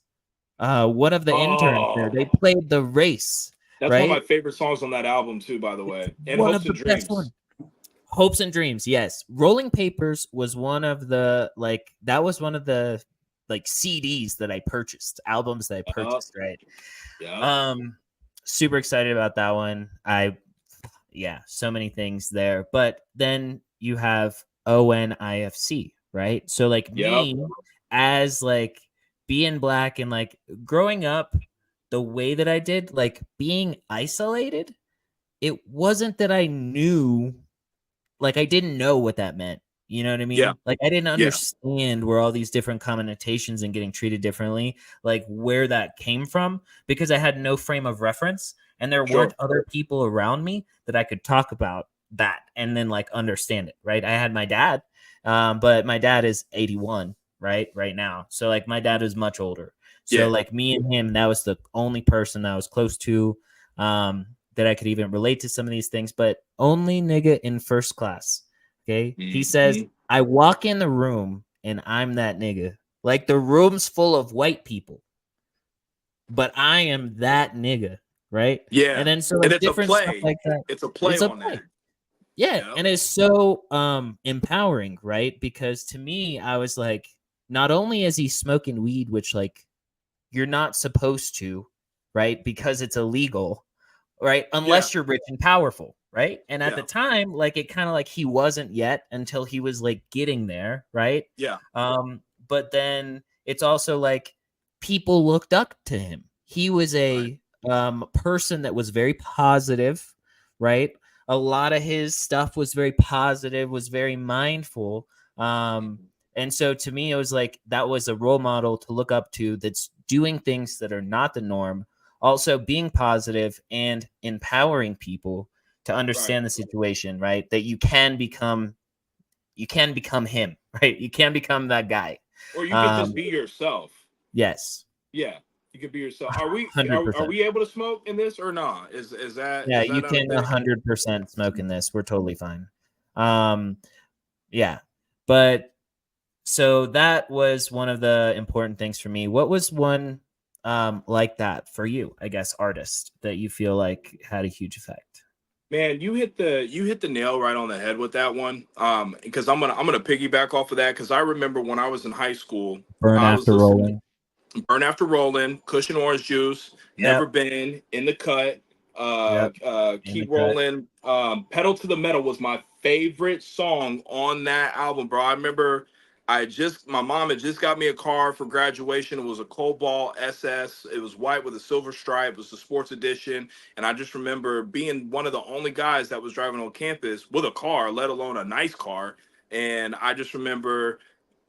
One of the interns there, they Oh, played The Race, that's one of right? my favorite songs on that album too, by the way. And One Hopes of the and best Dreams. ones. Hopes and Dreams, yes. Rolling Papers was one of the like that was one of the like CDs that I purchased, albums that I purchased, right? Yeah. Super excited about that one. Yeah, so many things there. But then you have ONIFC, right? So like Yep. me as like being black and like growing up the way that I did, like being isolated, it wasn't that I knew, like I didn't know what that meant. You know what I Yeah. mean? Like I didn't Yeah. understand where all these different connotations and getting treated differently, like where that came from, because I had no frame of reference and there Sure. weren't other people around me that I could talk about that and then like understand it, right? I had my dad, but my dad is 81, right now. So like my dad is much older. So Yeah. like me and him, that was the only person that I was close to, that I could even relate to some of these things, but only nigga in first class. Okay. He says, Mhm. I walk in the room and I'm that nigga. Like the room's full of white people, but I am that nigga. Right. Yeah. And then so And like it's a different stuff play. like that. It's a play It's a on play. that. Yeah. Yep. And it's so empowering, right? Because to me, I was like, not only is he smoking weed, which like you're not supposed to, right? Because it's illegal, right? Yeah. Unless you're rich and powerful, right? And at the Yeah. time, like it kind of like he wasn't yet until he was like getting there, right? Yeah. But then it's also like people looked up to him. He was a person that was very positive, right? A lot of his stuff was very positive, was very mindful. And so to me, it was like that was a role model to look up to that's doing things that are not the norm, also being positive and empowering people to understand the situation, right? That you can become him, right? You can become that guy. Or you could just be yourself. Yes. Yeah. You could be yourself. Are 100%. we able to smoke in this or not? Is that Yeah, is that you not a can thing? 100% smoke in this. We're totally fine. Yeah. But so that was one of the important things for me. What was one like that for you, I guess, artist that you feel like had a huge effect? Man, you hit the nail right on the head with that one. Because I'm gonna piggyback off of that because I remember when I was in high school, Burn I was after listening rolling. Burn After Rolling, Cushion Orange Juice, Never Yep. Been, In the Cut, Yep. In the Keep cut. Rolling. Pedal to the Metal was my favorite song on that album, bro. I remember my mom had just got me a car for graduation. It was a Cobalt SS. It was white with a silver stripe. It was the sports edition. And I just remember being one of the only guys that was driving on campus with a car, let alone a nice car. And I just remember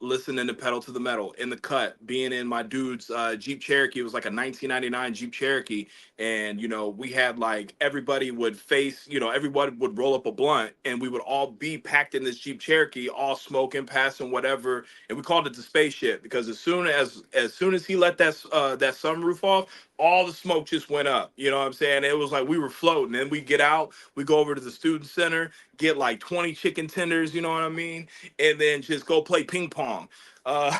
listening to Pedal to the Metal, In the Cut, being in my dude's Jeep Cherokee. It was like a 1999 Jeep Cherokee. And, we had like everybody would everybody would roll up a blunt and we would all be packed in this Jeep Cherokee, all smoking, passing whatever. And we called it the spaceship because as soon as he let that sunroof off, all the smoke just went up. You know what I'm saying? It was like we were floating. And we get out, we go over to the student center, get like 20 chicken tenders, you know what I mean? And then just go play ping pong. Uh,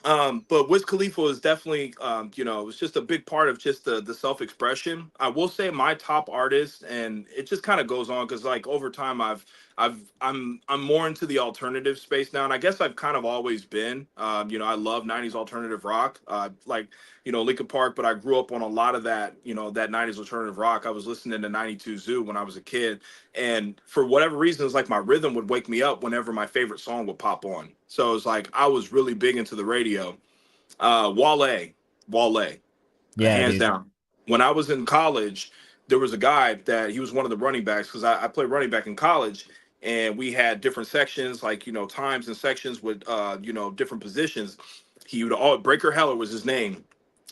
But Wiz Khalifa is definitely, you know, it's just a big part of just the self-expression. I will say my top artist, and it just kind of goes on because like over time I'm more into the alternative space now, and I guess I've kind of always been. You know, I love '90s alternative rock, like you know Linkin Park, but I grew up on a lot of that, you know, that '90s alternative rock. I was listening to '92 Zoo when I was a kid, and for whatever reason, it's like my rhythm would wake me up whenever my favorite song would pop on. So it's like I was really big into the radio. Wale, Yeah, hands dude. down. When I was in college, there was a guy that he was one of the running backs because I played running back in college, and we had different sections, like you know, times and sections with you know, different positions. He would all Breaker Heller was his name,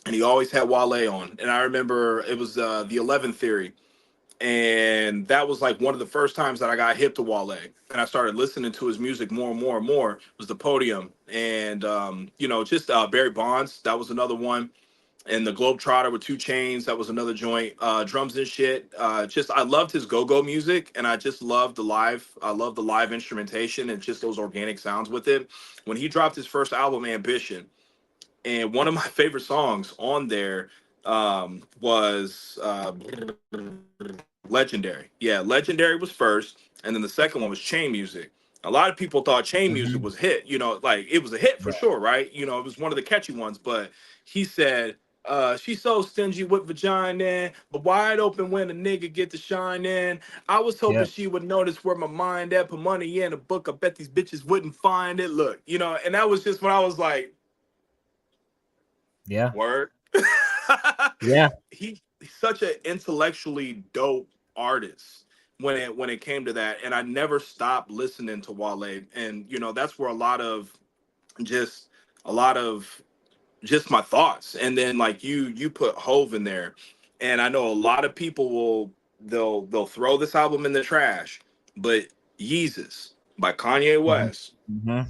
and he always had Wale on. And I remember it was the 11 Theory, and that was like one of the first times that I got hip to Wale, and I started listening to his music more and more and more. Was the Podium, and you know, just Barry Bonds, that was another one, and the Globetrotter with Two Chains, that was another joint. Drums and shit. Just I loved his go-go music, and I just loved the live. I love the live instrumentation and just those organic sounds with it. When he dropped his first album, Ambition, and one of my favorite songs on there was Legendary. Yeah, Legendary was first, and then the second one was Chain Music. A lot of people thought Chain Music Mhm. was a hit. You know, like it was a hit for Yeah. sure, right? You know, it was one of the catchy ones. But he said, "She's so stingy with vagina, but wide open when a nigga get to shine in. I was hoping Yep. she would notice where my mind at. Put money in a book. I bet these bitches wouldn't find it. Look, you know." And that was just when I was like, Yeah. "Word." Yeah. He's such an intellectually dope artist when it came to that, and I never stopped listening to Wale, and you know that's where just a lot of just my thoughts, and then like you put Hove in there, and I know a lot of people they'll throw this album in the trash, but Yeezus by Kanye Mhm. West, Mhm.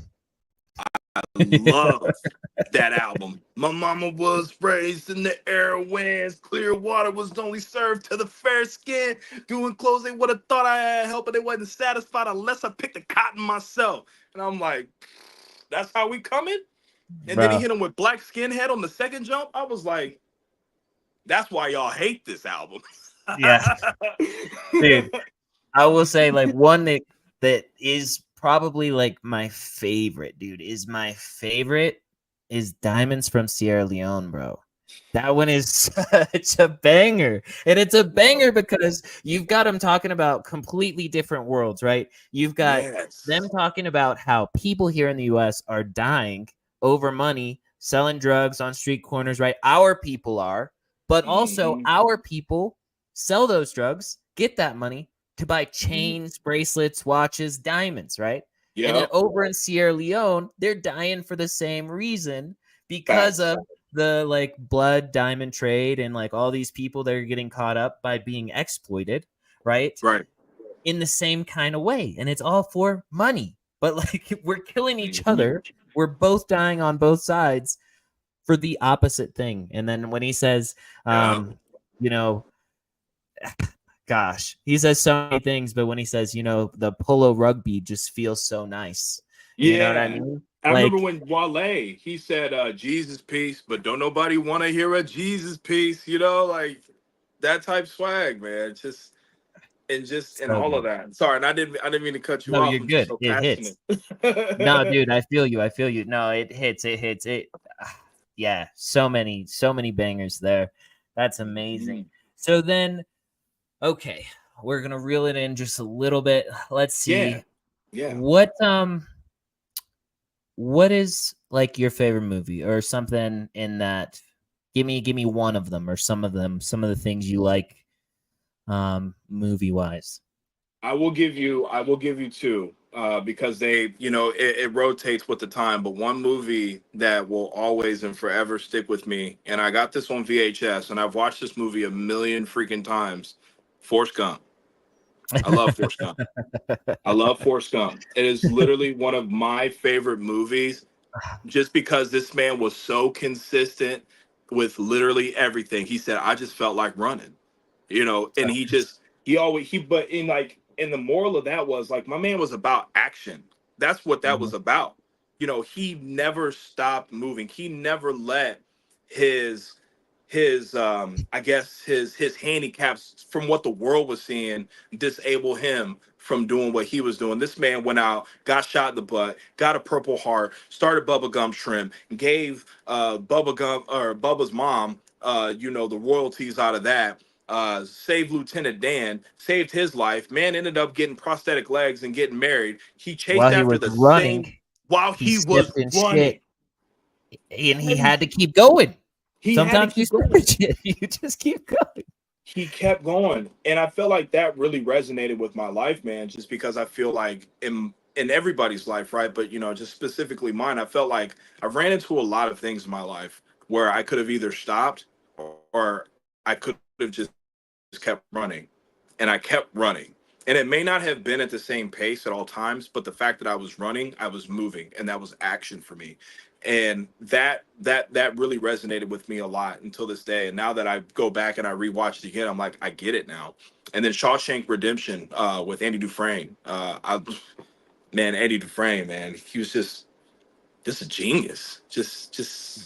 I love that album. My mama was raised in the airways. Clear water was only served to the fair skin. Doing clothes, they would have thought I had help, but they wasn't satisfied unless I picked the cotton myself. And I'm like, that's how we coming? And then he Bro. hit him with Black Skinhead on the second jump. I was like, that's why y'all hate this album. Yeah, dude. I will say like one that is probably like my favorite, dude. Is my favorite is Diamonds from Sierra Leone, bro. That one is such a banger. And it's a banger because you've got them talking about completely different worlds, right? You've got them Yes. talking about how people here in the US are dying over money, selling drugs on street corners, right? Our people are, but also Mhm. our people sell those drugs, get that money to buy Mhm. chains, bracelets, watches, diamonds, right? And then Yep. over in Sierra Leone, they're dying for the same reason because Facts. of the like blood diamond trade and like all these people that are getting caught up by being exploited, right? Right. In the same kind of way. And it's all for money. But like we're killing each Mhm. other. We're both dying on both sides for the opposite thing. And then when he says, Yep. you know, gosh, he says so many things, but when he says, you know, the polo rugby just feels so nice. You know what I Yeah. mean? I remember Like, when Wale, he said Jesus peace, but don't nobody want to hear a Jesus peace, you know, like that type swag, man. Just and so all of good. that. Sorry, and I didn't mean to cut you No, off. you're I'm just good. so It hits. passionate. No, dude, I feel you. I feel you. No, it hits. It hits. It. Yeah, so many bangers there. That's amazing. Mhm. So then, okay, we're gonna reel it in just a little bit. Let's Yeah. see Yeah. what is like your favorite movie or something in that. Give me one of them or some of them, some of the things you like, movie wise. I will give you two because they, you know, it rotates with the time. But one movie that will always and forever stick with me, and I got this on VHS, and I've watched this movie a million freaking times. Forrest Gump. I love Forrest Gump. I love Forrest Gump. It is literally one of my favorite movies, just because this man was so consistent with literally everything. He said, "I just felt like running." You know, and he always he but in like in the moral of that was like my man was about action. That's what that was Mhm. about. you know, he never stopped moving. He never let his I guess his handicaps from what the world was seeing disable him from doing what he was doing. This man went out, got shot in the butt, got a Purple Heart, started Bubba Gum Shrimp, gave Bubba's mom you know, the royalties out of that. Saved Lieutenant Dan, saved his life. Man ended up getting prosthetic legs and getting married. He chased While he after was the same running, while he he was stepped in running. shit, and he had to Everything. keep going. He had to Sometimes you keep step in going. shit, you just keep going. He kept going, and I feel like that really resonated with my life, man, just because I feel like in everybody's life, right, but you know, just specifically mine, I felt like I ran into a lot of things in my life where I could have either stopped, or I could have just kept running, and I kept running. And it may not have been at the same pace at all times, but the fact that I was running, I was moving, and that was action for me. And that really resonated with me a lot until this day. And now that I go back and I rewatch it again, I'm like, I get it now. And then Shawshank Redemption with Andy Dufresne. Man, Andy Dufresne, man, he was just a genius.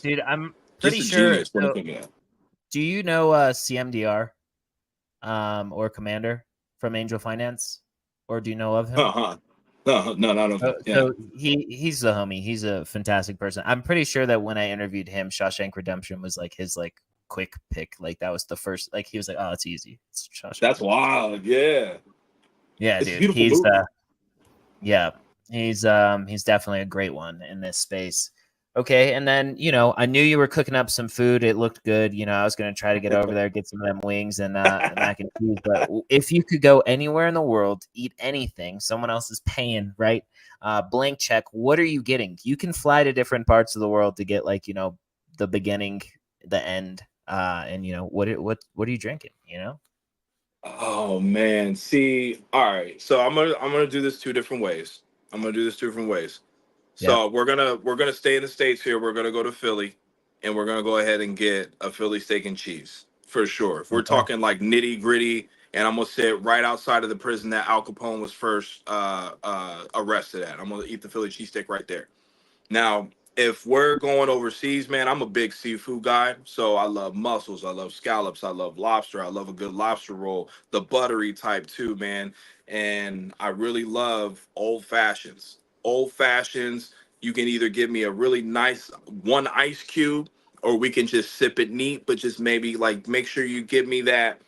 Dude, I'm Just pretty a sure. genius when it So, came to that. do you know CMDR, or Commander from Angel Finance, or do you know of him? Uh-huh. No, not of him. Yeah. So he's the homie. He's a fantastic person. I'm pretty sure that when I interviewed him, Shawshank Redemption was like his like quick pick. Like that was the first. Like he was like, oh, it's easy. It's Shawshank That's Redemption. wild. Yeah. Yeah, It's a dude. beautiful movie. Yeah, he's definitely a great one in this space. Okay, and then I knew you were cooking up some food. It looked good. I was gonna try to get over there, get some of them wings and mac and cheese. But if you could go anywhere in the world, eat anything, someone else is paying, right? Blank check. What are you getting? You can fly to different parts of the world to get like the beginning, the end, and what are you drinking? Oh man. See, all right. So I'm gonna do this two different ways. I'm gonna do this two different ways. Yeah. So we're gonna stay in the States here. We're gonna go to Philly, and we're gonna go ahead and get a Philly steak and cheese for sure. If we're Okay. talking like nitty gritty, and I'm gonna sit right outside of the prison that Al Capone was first arrested at. I'm gonna eat the Philly cheesesteak right there. Now, if we're going overseas, man, I'm a big seafood guy. So I love mussels, I love scallops, I love lobster, I love a good lobster roll, the buttery type too, man. And I really love old fashions. Old fashions, you can either give me a really nice one ice cube, or we can just sip it neat, but just maybe like make sure you give me that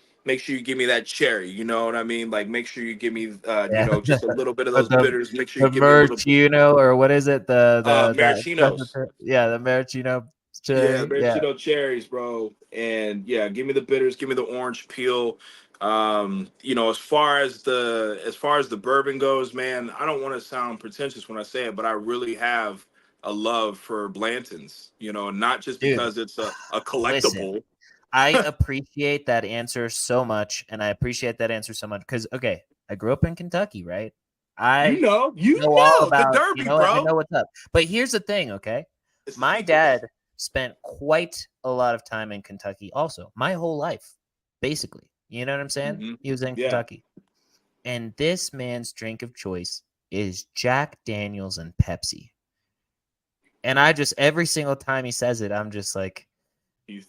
cherry, you know what I mean? Like make sure you give me Yeah. just a little bit of But those bitters. Make sure you the give me a little maraschino, or what is it? maraschinos. Yeah, the maraschino Yeah, cherry. Yeah. maraschino cherries, bro. And yeah, give me the bitters, give me the orange peel. As far as the bourbon goes, man, I don't want to sound pretentious when I say it, but I really have a love for Blanton's, not just Dude, because it's a listen. collectible. I appreciate that answer so much, and I appreciate that answer so much because okay, I grew up in Kentucky, right? You I know, know all the about, Derby, I bro. know what's up. But here's the thing, okay? It's the My secrets. dad spent quite a lot of time in Kentucky also, my whole life, basically. You know what I'm saying? Hmm. He was in Yeah. Kentucky. And this man's drink of choice is Jack Daniels and Pepsi. And I just, every single time he says it, I'm just like, He's,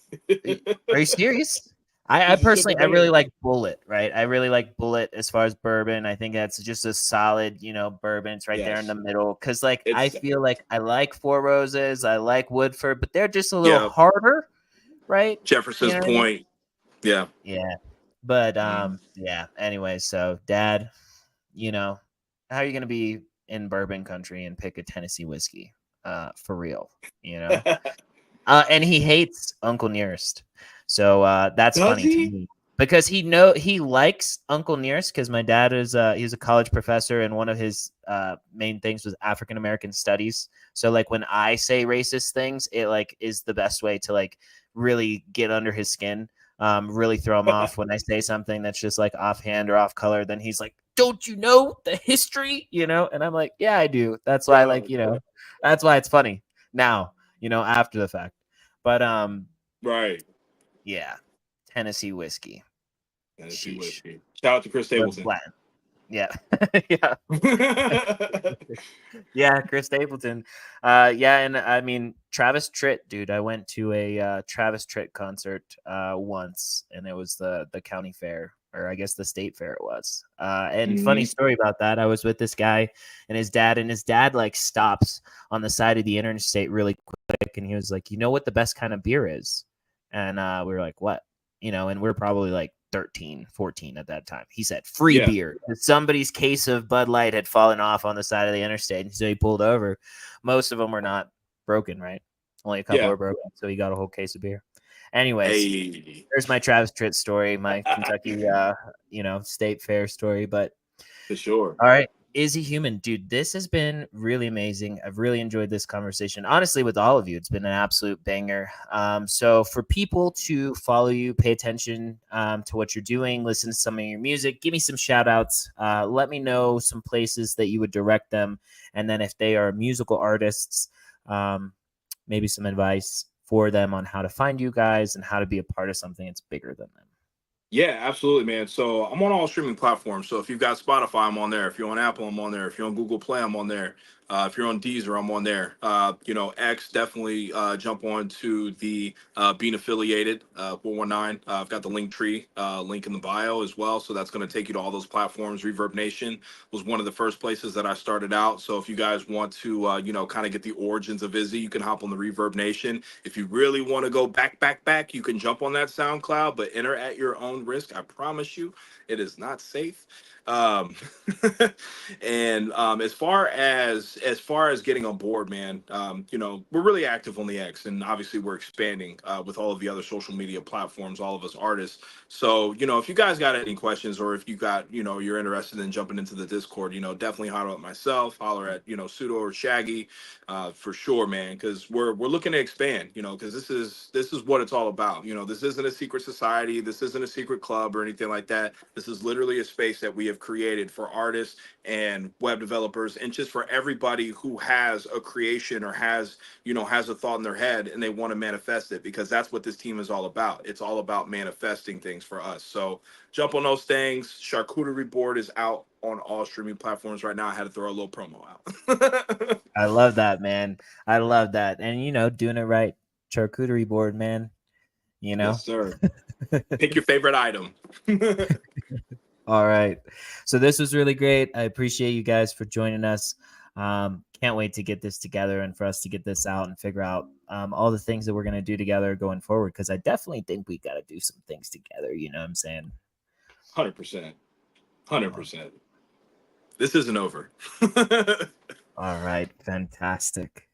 are you serious? I he's a personally, simple I really man. like Bullet, right? I really like Bullet as far as bourbon. I think that's just a solid, bourbon. It's right there in the Yes. middle. Cause like, I It's feel like I like Four Roses, I like Woodford, but they're just a little yeah. harder, right? You Jefferson's know what I mean? Point. Yeah. Yeah. But Mm. yeah. Anyway, so Dad, how are you gonna be in bourbon country and pick a Tennessee whiskey? For real, you know? And he hates Uncle Nearest. So that's Does funny to he? me because he likes Uncle Nearest because my dad is he's a college professor and one of his main things was African American studies. So like when I say racist things, it like is the best way to like really get under his skin, really throw him off when I say something that's just like offhand or off color. Then he's like, "Don't you know the history?" And I'm like, "Yeah, I do." That's why like that's why it's funny now. After the fact. But Right. yeah, Tennessee whiskey. Tennessee Sheesh. whiskey. Shout out to Chris With Stapleton. Blanton. Yeah. Yeah. Yeah, Chris Stapleton. Yeah, and I mean Travis Tritt, dude. I went to a Travis Tritt concert once, and it was the county fair, or I guess the state fair it was. And funny story about that, I was with this guy and his dad like stops on the side of the interstate really quick, and he was like, "You know what the best kind of beer is?" And we were like, "What?" You know, and we're probably like 13, 14 at that time. He said free Yeah. beer. Somebody's case of Bud Light had fallen off on the side of the interstate, and so he pulled over. Most of them were not broken, right? Only a couple Yeah. were broken, so he got a whole case of beer. Anyways, Hey. there's my Travis Tritt story, my Kentucky state fair story. But For sure. all right, Izzy Human, dude, this has been really amazing. I've really enjoyed this conversation. Honestly, with all of you, it's been an absolute banger. So for people to follow you, pay attention to what you're doing, listen to some of your music, give me some shout outs. Let me know some places that you would direct them. And then if they are musical artists, maybe some advice for them on how to find you guys and how to be a part of something that's bigger than them. Yeah, absolutely, man. So I'm on all streaming platforms. So if you've got Spotify, I'm on there. If you're on Apple, I'm on there. If you're on Google Play, I'm on there. If you're on Deezer, I'm on there. X, definitely jump on to the being affiliated 419. I've got the link tree link in the bio as well. So that's going to take you to all those platforms. Reverb Nation was one of the first places that I started out. So if you guys want to, kind of get the origins of Izzy, you can hop on the Reverb Nation. If you really want to go back, you can jump on that SoundCloud, but enter at your own risk. I promise you, it is not safe. And as far as getting on board, man, we're really active on the X, and obviously we're expanding with all of the other social media platforms, all of us artists. So if you guys got any questions, or if you got you're interested in jumping into the Discord, definitely holler at myself, holler at Pseudo or Shaggy, for sure, man, because we're looking to expand, because this is what it's all about. This isn't a secret society, this isn't a secret club or anything like that. This is literally a space that we have created for artists and web developers, and just for everybody who has a creation or has a thought in their head and they want to manifest it, because that's what this team is all about. It's all about manifesting things for us. So jump on those things. Charcuterie board is out on all streaming platforms right now. I had to throw a little promo out. I love that, man. I love that. And, doing it right. Charcuterie board, man. Yes, sir. Pick your favorite item. All right. So this was really great. I appreciate you guys for joining us. Can't wait to get this together and for us to get this out and figure out all the things that we're going to do together going forward, because I definitely think we got to do some things together. You know what I'm saying? 100%. 100%. This isn't over. All right. Fantastic.